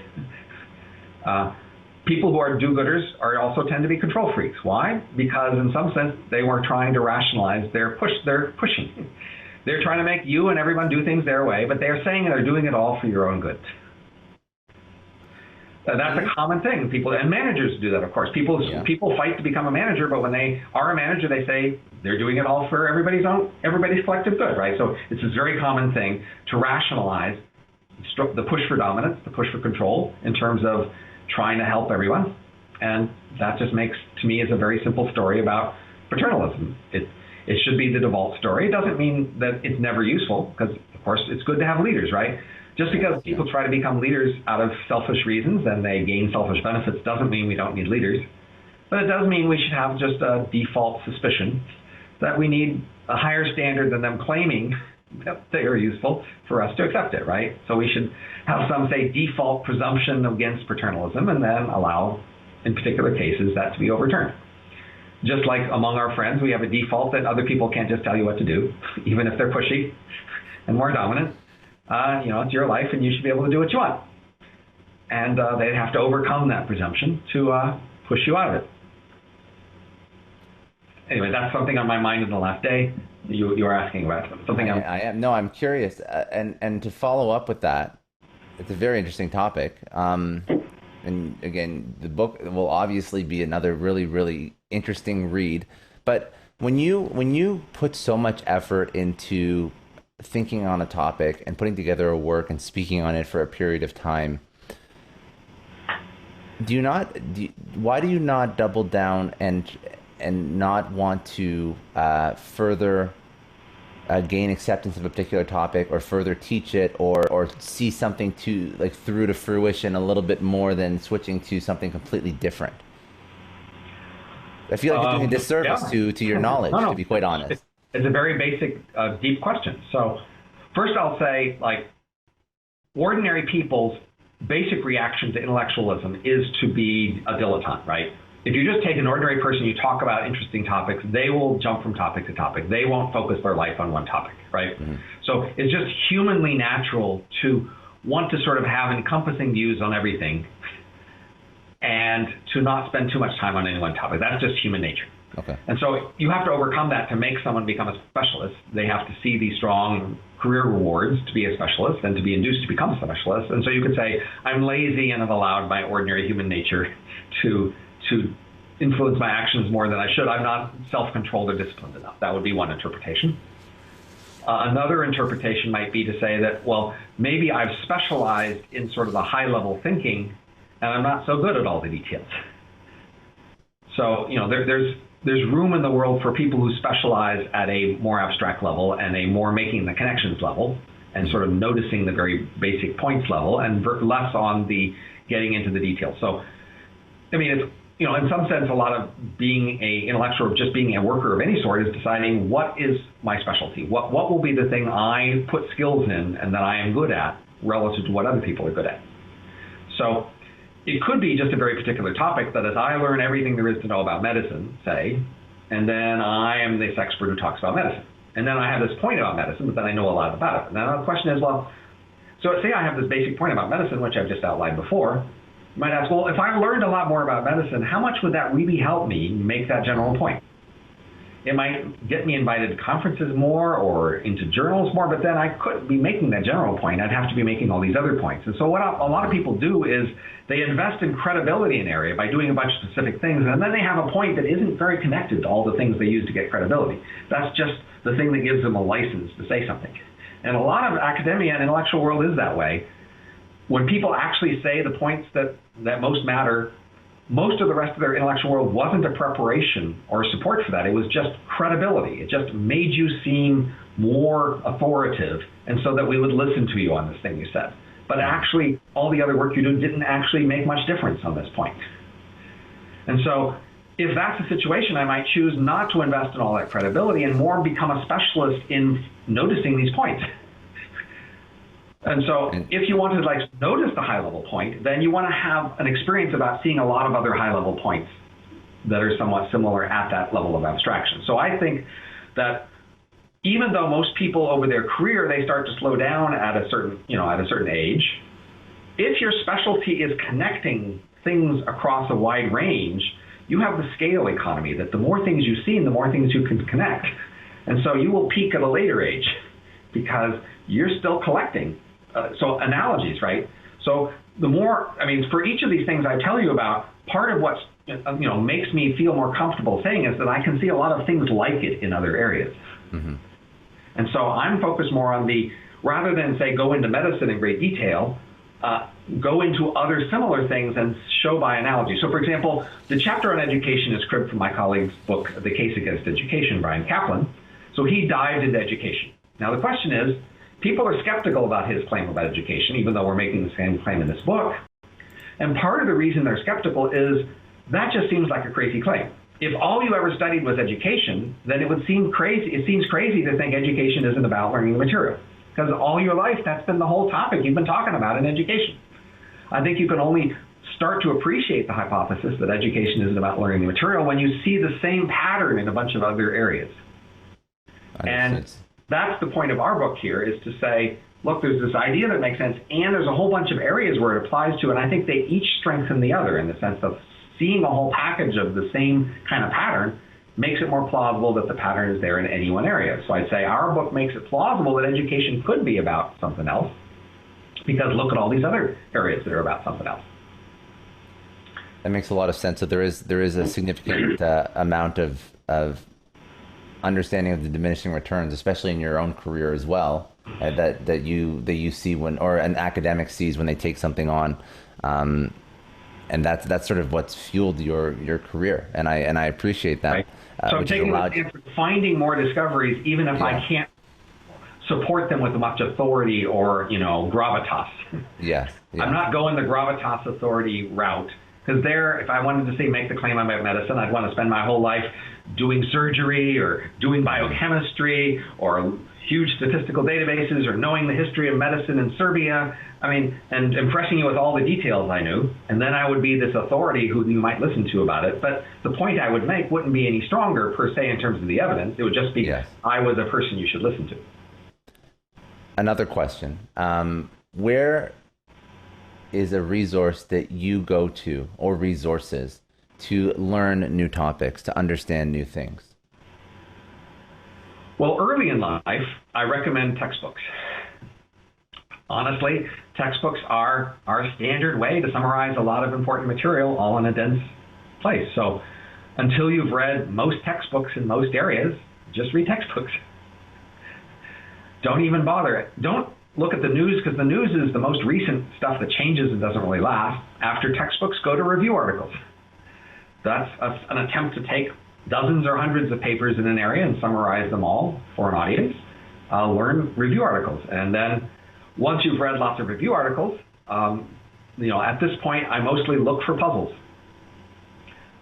People who are do-gooders also tend to be control freaks. Why? Because in some sense, they were trying to rationalize their pushing. They're trying to make you and everyone do things their way, but they're saying they're doing it all for your own good. That's a common thing. People and managers do that, of course. People fight to become a manager, but when they are a manager, they say they're doing it all for everybody's collective good, right? So it's this very common thing to rationalize the push for dominance, the push for control, in terms of trying to help everyone. And that just makes, to me, is a very simple story about paternalism. It should be the default story. It doesn't mean that it's never useful, because, of course, it's good to have leaders, right? Just because people try to become leaders out of selfish reasons and they gain selfish benefits doesn't mean we don't need leaders. But it does mean we should have just a default suspicion that we need a higher standard than them claiming that they are useful for us to accept it, right? So we should have some, say, default presumption against paternalism and then allow, in particular cases, that to be overturned. Just like among our friends, we have a default that other people can't just tell you what to do, even if they're pushy and more dominant. It's your life and you should be able to do what you want. And they'd have to overcome that presumption to push you out of it. Anyway, that's something on my mind in the last day. You were asking about something. I am. No, I'm curious. And to follow up with that, it's a very interesting topic. And again, the book will obviously be another really, really interesting read. But when you put so much effort into thinking on a topic and putting together a work and speaking on it for a period of time, why do you not double down and not want to further gain acceptance of a particular topic, or further teach it, or see something through to fruition a little bit more than switching to something completely different? I feel like you're doing a disservice to your knowledge, to be quite honest. It's a very basic, deep question. So first I'll say, ordinary people's basic reaction to intellectualism is to be a dilettante, right? If you just take an ordinary person, you talk about interesting topics, they will jump from topic to topic. They won't focus their life on one topic, right? Mm-hmm. So it's just humanly natural to want to sort of have encompassing views on everything and to not spend too much time on any one topic. That's just human nature. Okay. And so you have to overcome that to make someone become a specialist. They have to see these strong career rewards to be a specialist and to be induced to become a specialist. And so you could say, I'm lazy and have allowed my ordinary human nature to influence my actions more than I should. I'm not self-controlled or disciplined enough. That would be one interpretation. Another interpretation might be to say that, well, maybe I've specialized in sort of the high-level thinking, and I'm not so good at all the details. So, there's room in the world for people who specialize at a more abstract level and a more making the connections level and sort of noticing the very basic points level, and less on the getting into the details. So, it's, in some sense, a lot of being an intellectual, just being a worker of any sort, is deciding what is my specialty, what will be the thing I put skills in and that I am good at relative to what other people are good at. So it could be just a very particular topic that as I learn everything there is to know about medicine, say, and then I am this expert who talks about medicine. And then I have this point about medicine, but then I know a lot about it. And now the question is, well, so say I have this basic point about medicine, which I've just outlined before. You might ask, well, if I learned a lot more about medicine, how much would that really help me make that general point? It might get me invited to conferences more or into journals more, but then I couldn't be making that general point. I'd have to be making all these other points. And so what a lot of people do is they invest in credibility in an area by doing a bunch of specific things, and then they have a point that isn't very connected to all the things they use to get credibility. That's just the thing that gives them a license to say something. And a lot of academia and intellectual world is that way. When people actually say the points that most matter, most of the rest of their intellectual world wasn't a preparation or support for that. It was just credibility. It just made you seem more authoritative, and so that we would listen to you on this thing you said. But actually, all the other work you do didn't actually make much difference on this point. And so if that's the situation, I might choose not to invest in all that credibility and more become a specialist in noticing these points. And so if you want to notice the high-level point, then you want to have an experience about seeing a lot of other high-level points that are somewhat similar at that level of abstraction. So I think that even though most people over their career, they start to slow down at a certain age, if your specialty is connecting things across a wide range, you have the scale economy that the more things you've seen, the more things you can connect. And so you will peak at a later age because you're still collecting. So analogies, right? So the more, for each of these things I tell you about, part of what makes me feel more comfortable saying is that I can see a lot of things like it in other areas. Mm-hmm. And so I'm focused more on rather than say go into medicine in great detail, go into other similar things and show by analogy. So for example, the chapter on education is cribbed from my colleague's book, The Case Against Education, Brian Kaplan. So he dived into education. Now the question is, people are skeptical about his claim about education, even though we're making the same claim in this book. And part of the reason they're skeptical is that just seems like a crazy claim. If all you ever studied was education, then it would seem crazy. It seems crazy to think education isn't about learning the material, because all your life, that's been the whole topic you've been talking about in education. I think you can only start to appreciate the hypothesis that education isn't about learning the material when you see the same pattern in a bunch of other areas. And that's the point of our book here, is to say, look, there's this idea that makes sense, and there's a whole bunch of areas where it applies to, and I think they each strengthen the other in the sense of seeing a whole package of the same kind of pattern makes it more plausible that the pattern is there in any one area. So I'd say our book makes it plausible that education could be about something else, because look at all these other areas that are about something else. That makes a lot of sense. So there is a significant amount of understanding of the diminishing returns, especially in your own career as well, that you see when, or an academic sees when they take something on, and that's sort of what's fueled your career, and I appreciate that. Right. So I'm taking the stance of finding more discoveries, even if I can't support them with much authority or gravitas. Yes. I'm not going the gravitas authority route, because there, if I wanted to say make the claim about medicine, I'd want to spend my whole life doing surgery or doing biochemistry or huge statistical databases or knowing the history of medicine in Serbia. I mean, and impressing you with all the details I knew. And then I would be this authority who you might listen to about it. But the point I would make wouldn't be any stronger per se in terms of the evidence. It would just be, I was a person you should listen to. Another question. Where is a resource that you go to, or resources, to learn new topics, to understand new things? Well, early in life, I recommend textbooks. Honestly, textbooks are our standard way to summarize a lot of important material all in a dense place. So until you've read most textbooks in most areas, just read textbooks. Don't even bother. Don't look at the news, because the news is the most recent stuff that changes and doesn't really last. After textbooks, go to review articles. That's an attempt to take dozens or hundreds of papers in an area and summarize them all for an audience. Learn review articles. And then once you've read lots of review articles, at this point, I mostly look for puzzles.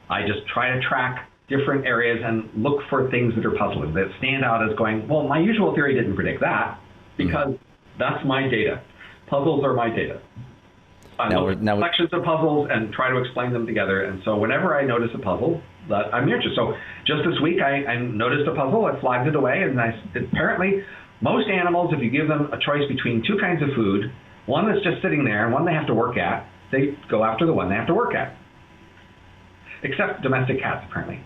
I just try to track different areas and look for things that are puzzling, that stand out as going, well, my usual theory didn't predict that, because that's my data. Puzzles are my data. I look at collections of puzzles and try to explain them together. And so whenever I notice a puzzle that I'm interested, so just this week I noticed a puzzle, I flagged it away, and apparently most animals, if you give them a choice between two kinds of food, one that's just sitting there and one they have to work at, they go after the one they have to work at. Except domestic cats, apparently.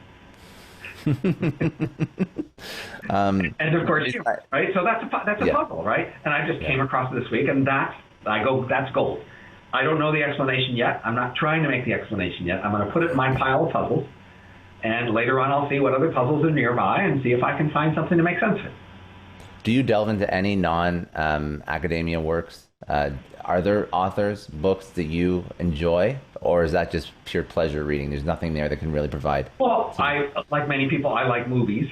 And of course, right? So that's a puzzle, right? And I just came across it this week, and that's gold. I don't know the explanation yet. I'm not trying to make the explanation yet. I'm going to put it in my pile of puzzles, and later on I'll see what other puzzles are nearby and see if I can find something to make sense of it. Do you delve into any non-academia works? Are there authors, books that you enjoy, or is that just pure pleasure reading? There's nothing there that can really provide. Well, like many people, I like movies.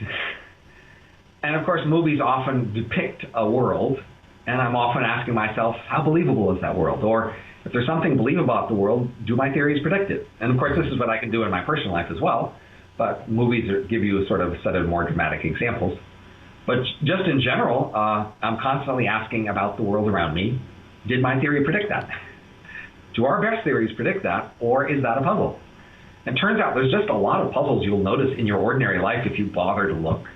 And of course, movies often depict a world, and I'm often asking myself, how believable is that world? Or if there's something believable about the world, do my theories predict it? And of course, this is what I can do in my personal life as well, but movies give you a sort of set of more dramatic examples. But just in general, I'm constantly asking about the world around me. Did my theory predict that? Do our best theories predict that, or is that a puzzle? And it turns out there's just a lot of puzzles you'll notice in your ordinary life if you bother to look.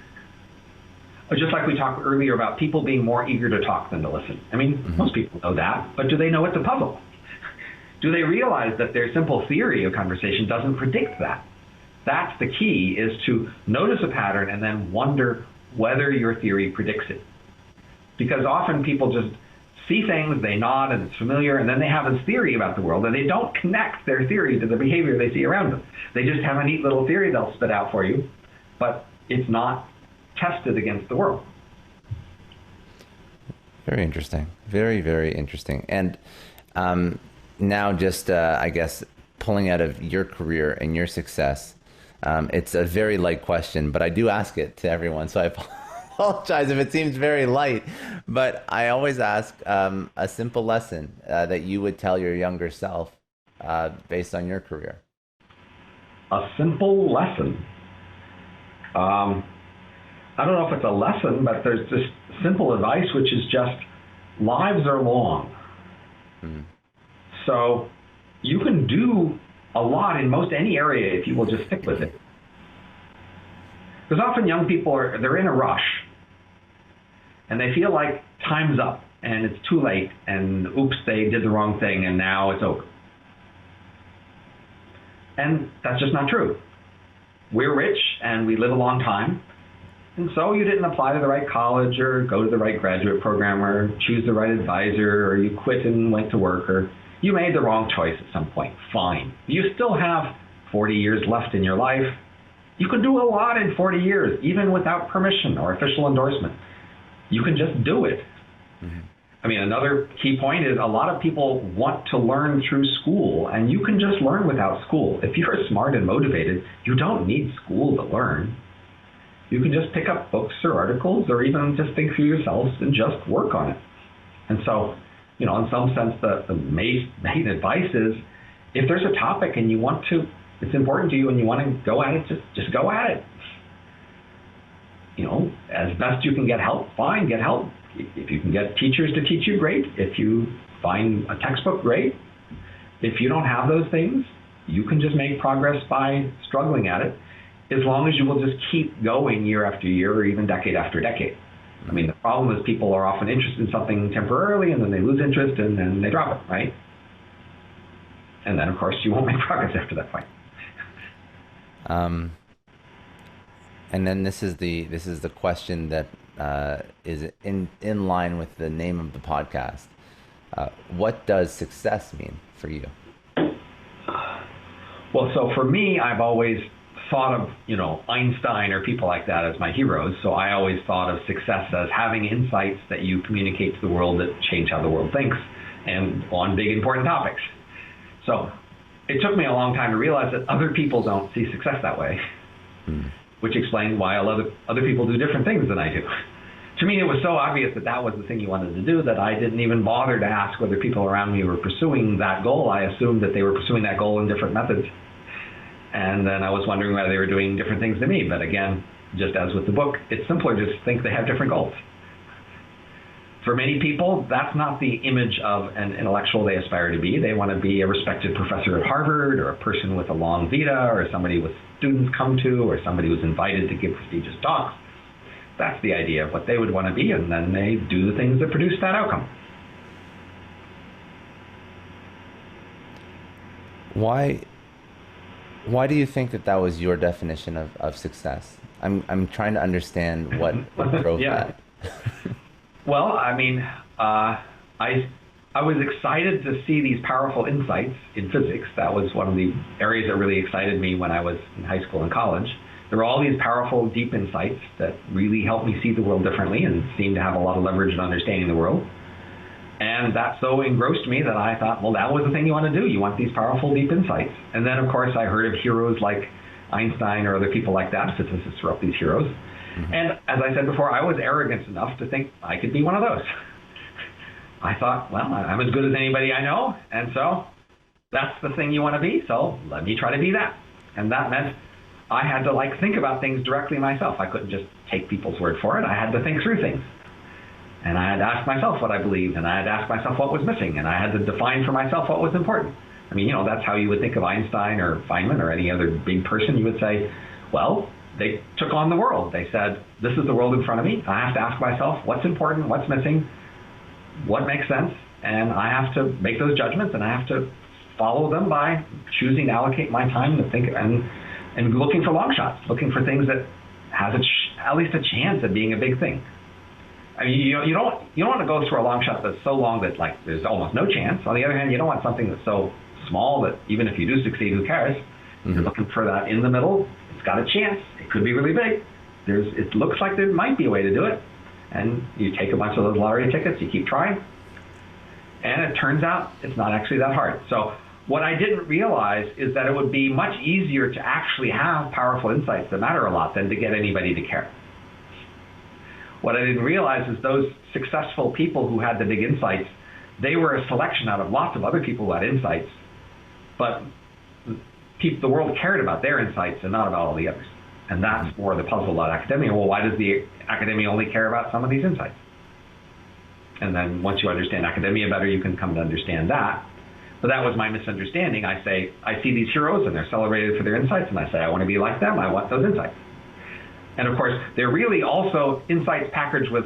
Just like we talked earlier about people being more eager to talk than to listen. I mean, most people know that, but do they know it's a puzzle? Do they realize that their simple theory of conversation doesn't predict that? That's the key, is to notice a pattern and then wonder whether your theory predicts it. Because often people just see things, they nod, and it's familiar, and then they have this theory about the world, and they don't connect their theory to the behavior they see around them. They just have a neat little theory they'll spit out for you, but it's not tested against the world. Very interesting. Very, very interesting. And now just, I guess, pulling out of your career and your success, it's a very light question, but I do ask it to everyone, so I apologize if it seems very light, but I always ask a simple lesson that you would tell your younger self based on your career. A simple lesson. I don't know if it's a lesson, but there's this simple advice, which is just lives are long. So you can do a lot in most any area if you will just stick with it. Because often young people they're in a rush and they feel like time's up and it's too late and oops, they did the wrong thing and now it's over. And that's just not true. We're rich and we live a long time. And so you didn't apply to the right college or go to the right graduate program or choose the right advisor, or you quit and went to work, or you made the wrong choice at some point. Fine. You still have 40 years left in your life. You can do a lot in 40 years, even without permission or official endorsement. You can just do it. I mean, another key point is a lot of people want to learn through school, and you can just learn without school. If you're smart and motivated, you don't need school to learn. You can just pick up books or articles or even just think for yourselves and just work on it. And so, in some sense, the main advice is if there's a topic and you want to, it's important to you and you want to go at it, just go at it. As best you can get help, fine, get help. If you can get teachers to teach you, great. If you find a textbook, great. If you don't have those things, you can just make progress by struggling at it, as long as you will just keep going year after year or even decade after decade. I mean, the problem is people are often interested in something temporarily and then they lose interest and then they drop it, right? And then, of course, you won't make progress after that point. And then this is the question that is in line with the name of the podcast. What does success mean for you? Well, so for me, I've always thought of, Einstein or people like that as my heroes. So I always thought of success as having insights that you communicate to the world that change how the world thinks and on big important topics. So it took me a long time to realize that other people don't see success that way, which explains why other people do different things than I do. To me, it was so obvious that that was the thing you wanted to do that I didn't even bother to ask whether people around me were pursuing that goal. I assumed that they were pursuing that goal in different methods. And then I was wondering whether they were doing different things than me. But again, just as with the book, it's simpler to just think they have different goals. For many people, that's not the image of an intellectual they aspire to be. They want to be a respected professor at Harvard, or a person with a long vita, or somebody with students come to, or somebody who's invited to give prestigious talks. That's the idea of what they would want to be, and then they do the things that produce that outcome. Why do you think that was your definition of success? I'm trying to understand what drove that. Well, I mean, I was excited to see these powerful insights in physics. That was one of the areas that really excited me when I was in high school and college. There were all these powerful, deep insights that really helped me see the world differently and seemed to have a lot of leverage in understanding the world. And that so engrossed me that I thought, well, that was the thing you want to do. You want these powerful, deep insights. And then, of course, I heard of heroes like Einstein or other people like that. Physicists were up these heroes. And as I said before, I was arrogant enough to think I could be one of those. I thought, well, I'm as good as anybody I know. And so that's the thing you want to be. So let me try to be that. And that meant I had to think about things directly myself. I couldn't just take people's word for it. I had to think through things. And I had to ask myself what I believed, and I had to ask myself what was missing, and I had to define for myself what was important. I mean, that's how you would think of Einstein or Feynman or any other big person. You would say, well, they took on the world. They said, this is the world in front of me. I have to ask myself what's important, what's missing, what makes sense, and I have to make those judgments, and I have to follow them by choosing to allocate my time to think and looking for long shots, looking for things that has at least a chance of being a big thing. I mean, you don't want to go through a long shot that's so long that there's almost no chance. On the other hand, you don't want something that's so small that even if you do succeed, who cares? You're looking for that in the middle. It's got a chance. It could be really big. It looks like there might be a way to do it. And you take a bunch of those lottery tickets, you keep trying, and it turns out it's not actually that hard. So what I didn't realize is that it would be much easier to actually have powerful insights that matter a lot than to get anybody to care. what I didn't realize is those successful people who had the big insights, they were a selection out of lots of other people who had insights, but the world cared about their insights and not about all the others. And that's more the puzzle about academia. Well, why does the academia only care about some of these insights? And then once you understand academia better, you can come to understand that. But that was my misunderstanding. I see these heroes and they're celebrated for their insights, and I say, I want to be like them. I want those insights. And of course, they're really also insights packaged with,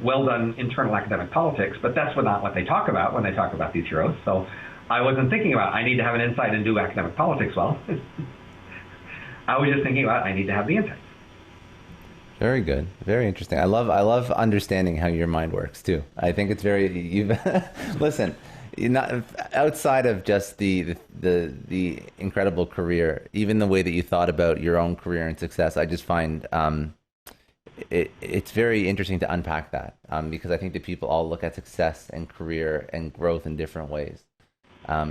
well done internal academic politics, but that's not what they talk about when they talk about these heroes. So I wasn't thinking about, I need to have an insight and do academic politics well. I was just thinking about, I need to have the insights. Very good. Very interesting. I love understanding how your mind works too. I think it's listen, outside of just the incredible career, even the way that you thought about your own career and success, I just find it's very interesting to unpack that, because I think that people all look at success and career and growth in different ways.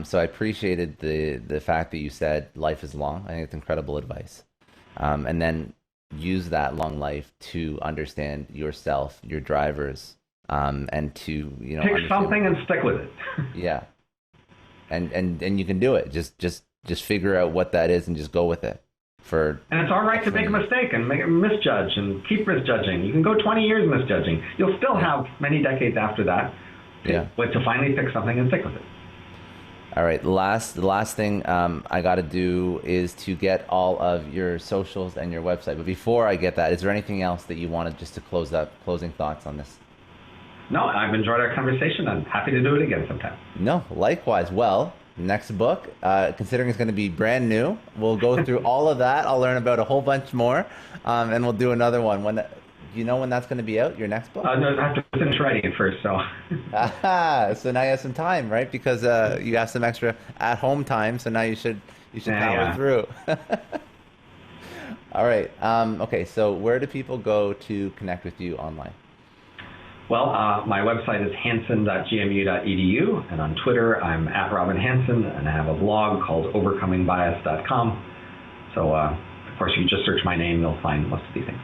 So I appreciated the fact that you said life is long. I think it's incredible advice. And then use that long life to understand yourself, your drivers, and to pick something and stick with it. Yeah, and you can do it. Just figure out what that is and just go with it. And it's all right to make a mistake and misjudge and keep misjudging. You can go 20 years misjudging. You'll still have many decades after that. Yeah. But to finally pick something and stick with it. All right. The last thing I got to do is to get all of your socials and your website. But before I get that, is there anything else that you wanted just to closing thoughts on this? No, I've enjoyed our conversation. I'm happy to do it again sometime. No, likewise. Well, next book, considering it's going to be brand new, we'll go through all of that. I'll learn about a whole bunch more, and we'll do another one. Do you know when that's going to be out, your next book? No, I have to finish writing it first, so. So now you have some time, right? Because you have some extra at-home time, so now you should power through. All right. Okay, so where do people go to connect with you online? Well, my website is hanson.gmu.edu, and on Twitter, I'm at Robin Hanson, and I have a blog called overcomingbias.com. So, of course, if you just search my name, you'll find most of these things.